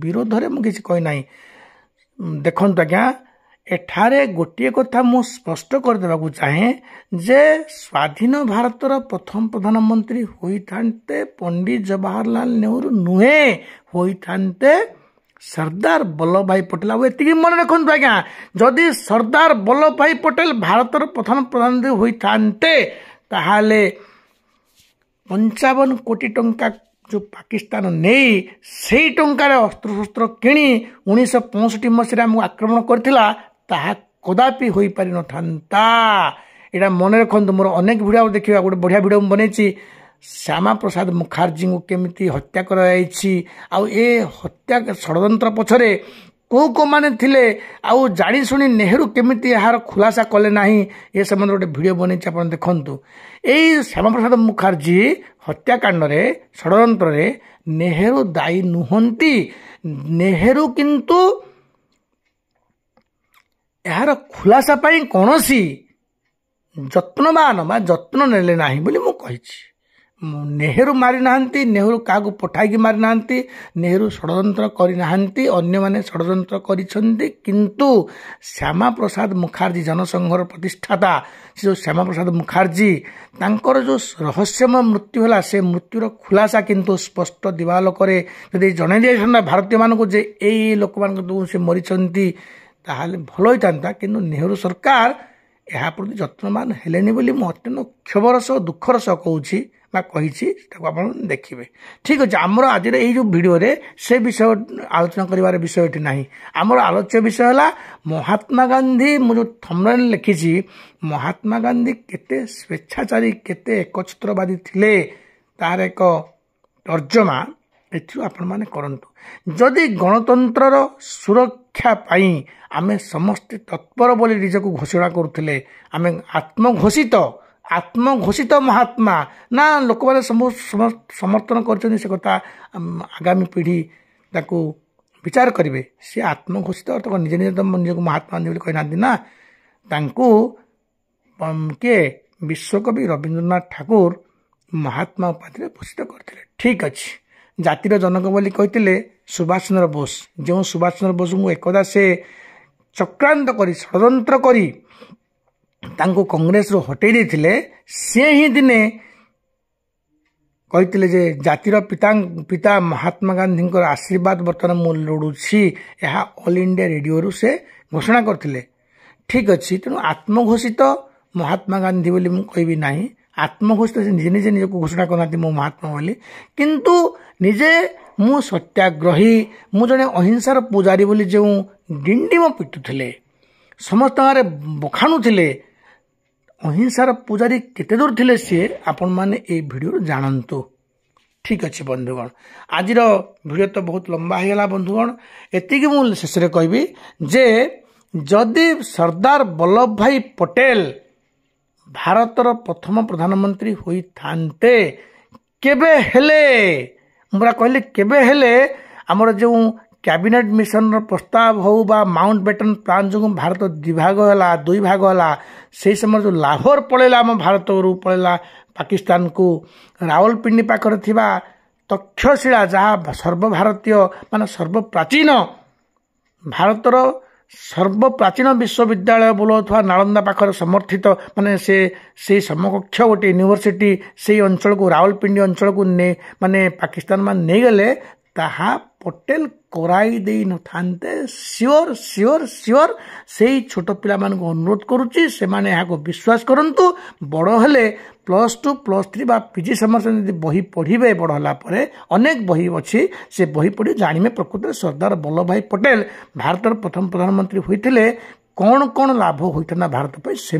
ବିରୋଧରେ ମୁଁ କିଛି କହିନାହିଁ। ଦେଖନ୍ତୁ ଆଜ୍ଞା, ଏଠାରେ ଗୋଟିଏ କଥା ମୁଁ ସ୍ପଷ୍ଟ କରିଦେବାକୁ ଚାହେଁ ଯେ ସ୍ୱାଧୀନ ଭାରତର ପ୍ରଥମ ପ୍ରଧାନମନ୍ତ୍ରୀ ହୋଇଥାନ୍ତେ ପଣ୍ଡିତ ଜବାହରଲାଲ ନେହେରୁ ନୁହେଁ, ହୋଇଥାନ୍ତେ ସର୍ଦ୍ଦାର ବଲ୍ଲଭଭାଇ ପଟେଲ। ଆଉ ଏତିକି ମନେ ରଖନ୍ତୁ ଆଜ୍ଞା, ଯଦି ସର୍ଦ୍ଦାର ବଲ୍ଲଭଭାଇ ପଟେଲ ଭାରତର ପ୍ରଥମ ପ୍ରଧାନମନ୍ତ୍ରୀ ହୋଇଥାନ୍ତେ ତାହେଲେ 55 କୋଟି ଟଙ୍କା ଯେଉଁ ପାକିସ୍ତାନ ନେଇ ସେଇ ଟଙ୍କାରେ ଅସ୍ତ୍ରଶସ୍ତ୍ର କିଣି 1965 ମସିହାରେ ଆମକୁ ଆକ୍ରମଣ କରିଥିଲା, ତାହା କଦାପି ହୋଇପାରିନଥାନ୍ତା। ଏଇଟା ମନେ ରଖନ୍ତୁ। ମୋର ଅନେକ ଭିଡ଼ିଓ ଦେଖିବା, ଗୋଟେ ବଢ଼ିଆ ଭିଡ଼ିଓ ମୁଁ ବନେଇଛି, ଶ୍ୟାମା ପ୍ରସାଦ ମୁଖାର୍ଜୀଙ୍କୁ କେମିତି ହତ୍ୟା କରାଯାଇଛି, ଆଉ ଏ ହତ୍ୟା ଷଡ଼ଯନ୍ତ୍ର ପଛରେ କେଉଁମାନେ ଥିଲେ, ଆଉ ଜାଣିଶୁଣି ନେହେରୁ କେମିତି ଏହାର ଖୁଲାସା କଲେ ନାହିଁ, ଏ ସମ୍ବନ୍ଧରେ ଗୋଟେ ଭିଡ଼ିଓ ବନେଇଛି, ଆପଣ ଦେଖନ୍ତୁ। ଏଇ ଶ୍ୟାମାପ୍ରସାଦ ମୁଖାର୍ଜୀ ହତ୍ୟାକାଣ୍ଡରେ ଷଡ଼ଯନ୍ତ୍ରରେ ନେହେରୁ ଦାୟୀ ନୁହନ୍ତି। ନେହେରୁ କିନ୍ତୁ ଏହାର ଖୁଲାସା ପାଇଁ କୌଣସି ଯତ୍ନବାନ ବା ଯତ୍ନ ନେଲେ ନାହିଁ ବୋଲି ମୁଁ କହିଛି। ନେହେରୁ ମାରିନାହାନ୍ତି, ନେହେରୁ କାହାକୁ ପଠାଇକି ମାରିନାହାନ୍ତି, ନେହେରୁ ଷଡ଼ଯନ୍ତ୍ର କରିନାହାନ୍ତି, ଅନ୍ୟମାନେ ଷଡ଼ଯନ୍ତ୍ର କରିଛନ୍ତି। କିନ୍ତୁ ଶ୍ୟାମାପ୍ରସାଦ ମୁଖାର୍ଜୀ, ଜନସଂଘର ପ୍ରତିଷ୍ଠାତା, ସେ ଯେଉଁ ଶ୍ୟାମାପ୍ରସାଦ ମୁଖାର୍ଜୀ, ତାଙ୍କର ଯେଉଁ ରହସ୍ୟମୟ ମୃତ୍ୟୁ ହେଲା, ସେ ମୃତ୍ୟୁର ଖୁଲାସା କିନ୍ତୁ ସ୍ପଷ୍ଟ ଦିବାଲୋକରେ ଯଦି ଜଣାଇ ଦିଆଯାଇଥାନ୍ତା ଭାରତୀୟମାନଙ୍କୁ ଯେ ଏଇ ଲୋକମାନଙ୍କ ଯୋଗୁଁ ସେ ମରିଛନ୍ତି, ତାହେଲେ ଭଲ ହୋଇଥାନ୍ତା। କିନ୍ତୁ ନେହେରୁ ସରକାର ଏହା ପ୍ରତି ଯତ୍ନବାନ ହେଲେନି ବୋଲି ମୁଁ ଅତ୍ୟନ୍ତ କ୍ଷୋଭର ସହ ଦୁଃଖର ସହ କହୁଛି ବା କହିଛି, ତାକୁ ଆପଣ ଦେଖିବେ। ଠିକ୍ ଅଛି, ଆମର ଆଜିର ଏଇ ଯେଉଁ ଭିଡ଼ିଓରେ ସେ ବିଷୟ ଆଲୋଚନା କରିବାର ବିଷୟ ଏଠି ନାହିଁ। ଆମର ଆଲୋଚ୍ୟ ବିଷୟ ହେଲା ମହାତ୍ମା ଗାନ୍ଧୀ। ମୁଁ ଯେଉଁ ଥମ୍ବନେଲ୍ ଲେଖିଛି, ମହାତ୍ମା ଗାନ୍ଧୀ କେତେ ସ୍ୱେଚ୍ଛାଚାରୀ, କେତେ ଏକଛତ୍ରବାଦୀ ଥିଲେ, ତାହାର ଏକ ତର୍ଜମା ଏଥିରୁ ଆପଣମାନେ କରନ୍ତୁ। ଯଦି ଗଣତନ୍ତ୍ରର ସୁରକ୍ଷା ପାଇଁ ଆମେ ସମସ୍ତେ ତତ୍ପର ବୋଲି ନିଜକୁ ଘୋଷଣା କରୁଥିଲେ, ଆମେ ଆତ୍ମଘୋଷିତ ମହାତ୍ମା ନା ଲୋକମାନେ ସମର୍ଥନ କରିଛନ୍ତି, ସେ କଥା ଆଗାମୀ ପିଢ଼ି ତାକୁ ବିଚାର କରିବେ। ସେ ଆତ୍ମଘୋଷିତ ଅର୍ଥ ନିଜେ ନିଜକୁ ମହାତ୍ମା ଗାନ୍ଧୀ ବୋଲି କହିନାହାନ୍ତି ନା, ତାଙ୍କୁ କିଏ ବିଶ୍ୱକବି ରବୀନ୍ଦ୍ରନାଥ ଠାକୁର ମହାତ୍ମା ଉପାଧିରେ ଭୂଷିତ କରିଥିଲେ। ଠିକ୍ ଅଛି, ଜାତିର ଜନକ ବୋଲି କହିଥିଲେ ସୁଭାଷ ଚନ୍ଦ୍ର ବୋଷ। ଯେଉଁ ସୁଭାଷ ଚନ୍ଦ୍ର ବୋଷଙ୍କୁ ଏକଦା ସେ ଚକ୍ରାନ୍ତ କରି ଷଡ଼ଯନ୍ତ୍ର କରି ତାଙ୍କୁ କଂଗ୍ରେସରୁ ହଟେଇ ଦେଇଥିଲେ, ସେ ହିଁ ଦିନେ କହିଥିଲେ ଯେ ଜାତିର ପିତା ମହାତ୍ମା ଗାନ୍ଧୀଙ୍କର ଆଶୀର୍ବାଦ ବର୍ତ୍ତମାନ ମୁଁ ଲୋଡ଼ୁଛି। ଏହା ଅଲ୍ ଇଣ୍ଡିଆ ରେଡ଼ିଓରୁ ସେ ଘୋଷଣା କରିଥିଲେ। ଠିକ୍ ଅଛି, ତେଣୁ ଆତ୍ମଘୋଷିତ ମହାତ୍ମା ଗାନ୍ଧୀ ବୋଲି ମୁଁ କହିବି ନାହିଁ। ଆତ୍ମଘୋଷିତ ସେ ନିଜେ ନିଜକୁ ଘୋଷଣା କରିନାହାନ୍ତି ମୁଁ ମହାତ୍ମା ବୋଲି, କିନ୍ତୁ ନିଜେ ମୁଁ ସତ୍ୟାଗ୍ରହୀ, ମୁଁ ଜଣେ ଅହିଂସାର ପୂଜାରୀ ବୋଲି ଯେଉଁ ଡିଣ୍ଡିମ ପିଟୁଥିଲେ, ସମସ୍ତଙ୍କରେ ବଖାଣୁଥିଲେ, ଅହିଂସାର ପୂଜାରୀ କେତେ ଦୂର ଥିଲେ ସିଏ ଆପଣମାନେ ଏଇ ଭିଡ଼ିଓରୁ ଜାଣନ୍ତୁ। ଠିକ୍ ଅଛି ବନ୍ଧୁଗଣ, ଆଜିର ଭିଡ଼ିଓ ତ ବହୁତ ଲମ୍ବା ହେଇଗଲା ବନ୍ଧୁଗଣ। ଏତିକି ମୁଁ ଶେଷରେ କହିବି ଯେ ଯଦି ସର୍ଦ୍ଦାର ବଲ୍ଲଭଭାଇ ପଟେଲ ଭାରତର ପ୍ରଥମ ପ୍ରଧାନମନ୍ତ୍ରୀ ହୋଇଥାନ୍ତେ, କେବେ ହେଲେ, ମୁଁ କହିଲି କେବେ ହେଲେ ଆମର ଯେଉଁ कैबिनेट मिशन प्रस्ताव हो बा माउंट बेटन प्लान जो भारत दिभाग है दुई भाग है से समय जो लाहौर पलैला आम भारत पलैला पाकिस्तान को रावलपिंडी पाखर थिबा तक्षशिला जहाँ सर्वभारतीय मान सर्वप्राचीन भारतर सर्वप्राचीन विश्वविद्यालय बोलुवा नालंदा पाखर समर्थित माने से समकक्ष गोटे यूनिवर्सिटी से अंचल को रावलपिंडी अंचल को माने पाकिस्तान मान नहीं गले ताहा पटेल कराई दे न थांते सियोर सियोर सियोर से छोट पिला मान को अनुरोध करुच्ची से माने यहाँ को विश्वास करंतु बड़ हेले +2 +3 बा पीजी समर्थन बही पढ़े बड़ होला परे अनेक बही अच्छी से बही पढ़ी जानवे प्रकृत में सरदार वल्लभ भाई पटेल भारतर प्रथम प्रधानमंत्री होते कौन कौन लाभ होता भारत पर से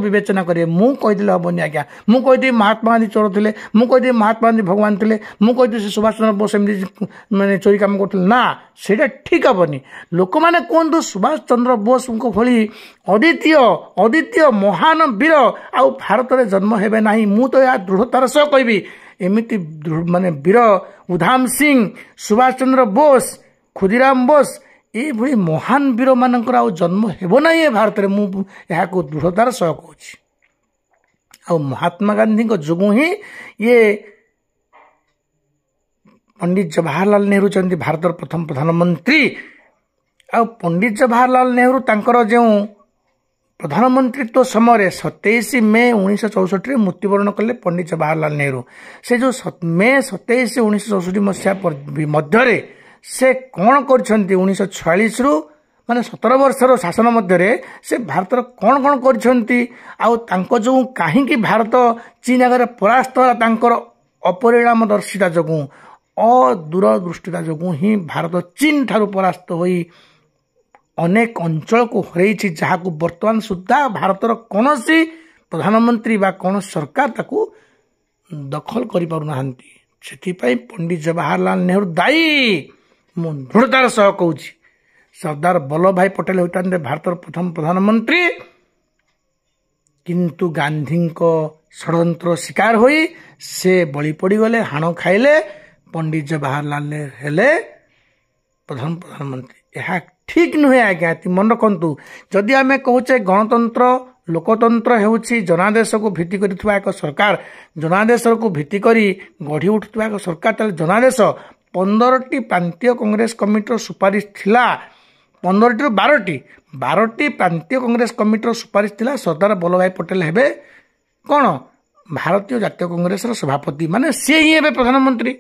विवेचना करेंगे मु कहीदे हेनी आज्ञा मु कहीदेवी महात्मा गांधी चोर थे मु कहीदेवी महात्मा गांधी भगवान थे मु कहीदेवी सुभाष चंद्र बोस एमती मैंने चोरी कम करते ना से ठीक हेनी लोक मैंने कहतु सुभाष चंद्र बोस भली अद्वितीय अद्वितीय महान वीर आउ भारत में जन्म हेबे नहीं मु तो यह दृढ़तार सह कहबी एमती माने वीर उधाम सिंह सुभाष चंद्र बोस खुदीराम बोस ये भली महान वीर मानकर आउ जन्म हेब ना भारत में मुझे दृढ़तार सह कहूँ महात्मा गांधी जो ही ये पंडित जवाहरलाल नेहरू चंदी भारत प्रथम प्रधानमंत्री आ पंडित जवाहरलाल नेहरू तांकर जो प्रधानमंत्रित्व समय 27 मे 1964 मृत्युवरण कले पंडित जवाहरलाल नेहरू से जो मे 27 1964 मसीहा मध्य से कौन कर 1946 रु माने 17 वर्षर शासन मध्य से भारत कौन कौन कर जो कहीं भारत चीन आगे परास्त है अपरिणामदर्शिता जो अदूरदृष्टिता जो ही भारत चीन ठारू परास्त होई अनेक अंचल को हरई जहाँ को वर्तमान सुधा भारतर कौन सी प्रधानमंत्री बा कौन सरकार ताकू दखल कर पारना से पंडित जवाहरलाल नेहरू दायी मु दृढ़तार सह कहूँ सरदार वल्लभ भाई पटेल होते भारतर प्रथम प्रधानमंत्री किंतु गांधी षड्यंत्र शिकार होई से बलि पड़गले हाण खाइले पंडित जवाहरलाल नेहरू हेले प्रथम प्रधानमंत्री यह ठीक नुहे आज्ञा मन रखु जदि आम कहे गणतंत्र लोकतंत्र होउछि जनादेश को भित्ति करिथुवा एक सरकार जनादेश को भित्ति करी गढ़ी उठुवा एक सरकार ताले जनादेश 15टी प्रांतीय कांग्रेस कमिटर सुपारिश थिला 15टी 12टी प्रांतीय कांग्रेस कमिटर सुपारिश थिला सरदार वल्लभ भाई पटेल हेबे कौन भारतीय जातीय कांग्रेस सभापति माने सी ही हेबे प्रधानमंत्री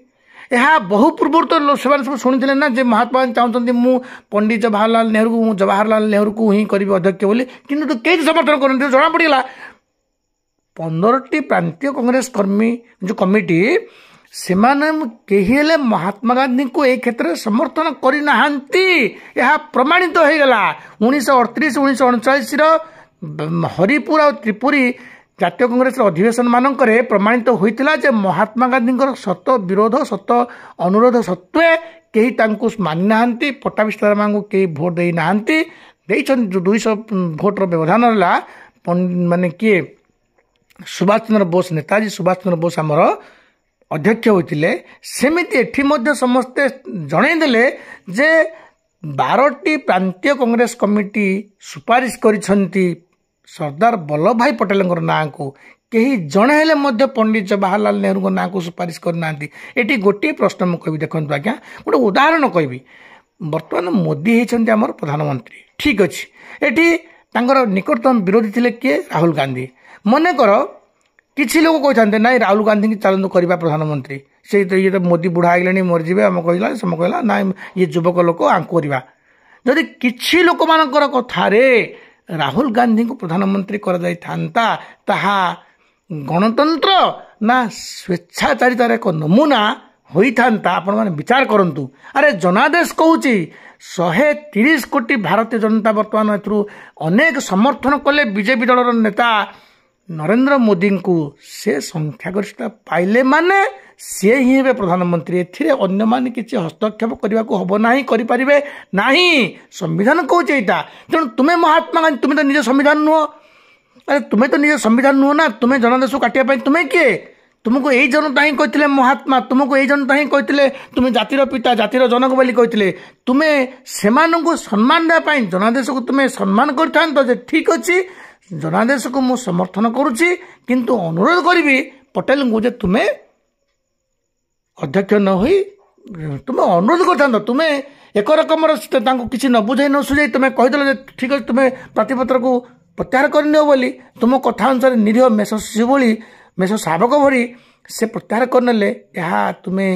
यह बहु पूर्व तो सब शुणी ना जे महात्मा गांधी चाहते मु पंडित जवाहरलाल नेहरू को ही करी अध्यक्ष बोली कि तो कई समर्थन करते जना पड़ा 15टी प्रांतीय कांग्रेस कर्मी जो कमिटी से कहीं महात्मा गांधी को एक क्षेत्र में समर्थन करना यह प्रमाणित हो गला 1938 1939 हरिपुर और त्रिपुरी जातीय कांग्रेस अधिवेशन मानक प्रमाणित होता जे महात्मा गांधी सत विरोध सत अनुरोध सत्वे कहीं मानि ना पट्टाभी को कई भोट दे ना 200 भोटर व्यवधान रहा माने किए सुभाष चंद्र बोस नेताजी सुभाष चंद्र बोस आमर अध्यक्ष होते सेमिति एठी मध्य समस्ते जनईदेले जे 12टी प्रांतीय कांग्रेस कमिटी सुपारिश करिसेंती सरदार वल्लभ भाई पटेल ना को कहीं जड़े हेले मध्य पंडित जवाहरलाल नेहरू ना को सुपारिश करना एटी गोटे प्रश्न मुझे देखो आज्ञा गोटे उदाहरण कहबी बर्तमान मोदी होती आमर प्रधानमंत्री ठीक अच्छे एटी तांकर निकटतम विरोधी थे किए राहुल गांधी मनकर किसी लोग कहते ना राहुल गांधी की चलतु करवा प्रधानमंत्री से तो ये तो मोदी बुढ़ा आगे मरीजे आम कहला सम कहला ना ये युवक लोक आंकु करवा जदि किसी लोक मानकर कथारे राहुल गांधी को प्रधानमंत्री कर गणतंत्र ना स्वेच्छाचारितार एक नमूना होता आपण मैंने विचार करंतु अरे जनादेश कहूँ 130 कोटी भारतीय जनता बर्तमान अनेक समर्थन कले बीजेपी दलर नेता नरेंद्र मोदी को से संख्यागरिष्ठता पाइले माने सी ही हे प्रधानमंत्री अन्य माने किसी हस्तक्षेप करने को हम ना करें ना संविधान कौन तेणु तुम्हें महात्मा गांधी तुम्हें तो निज संविधान नुह अरे तुम्हें तो निज संविधान नुह ना तुम्हें जनादेश काटिया तुम्हें किए तुमको यही जनता ही कहते महात्मा, तुमको यही जनता ही कहते तुम्हें जातिर पिता जातिर जनक बोली कहते तुम्हें से सम्मान देवाई जनादेश को तुम्हें सम्मान कर ठीक अच्छे जनादेश को मु समर्थन करुच्ची किंतु अनुरोध करी पटेल को जे तुम्हें अध्यक्ष न हुई तुम्हें अनुरोध कर तुम्हें एक रकम किसी न बुझे न सुझे तुम्हें कहीदेल ठीक अच्छे तुम्हें प्रार्थीपत्र को प्रत्याहार करनियो बोली तुम कथा अनुसार निरीह मेष शिशु भली मेष शावक भरी से प्रत्याहार करने यहाँ तुम्हें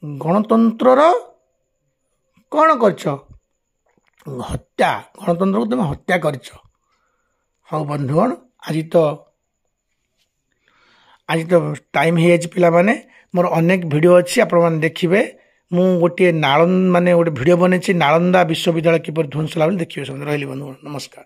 गणतंत्र कौन कर हत्या गणतंत्र को तुम्हें हत्या कर हाँ बंधुगण आज तो टाइम हो पिला माने मोर अनेक वीडियो अच्छी आपण मैंने देखिए मु गोटे नालंदा माने गोटे वीडियो बने नालंदा विश्वविद्यालय किपर ध्वंस होला देखिए रही बंधुगण नमस्कार।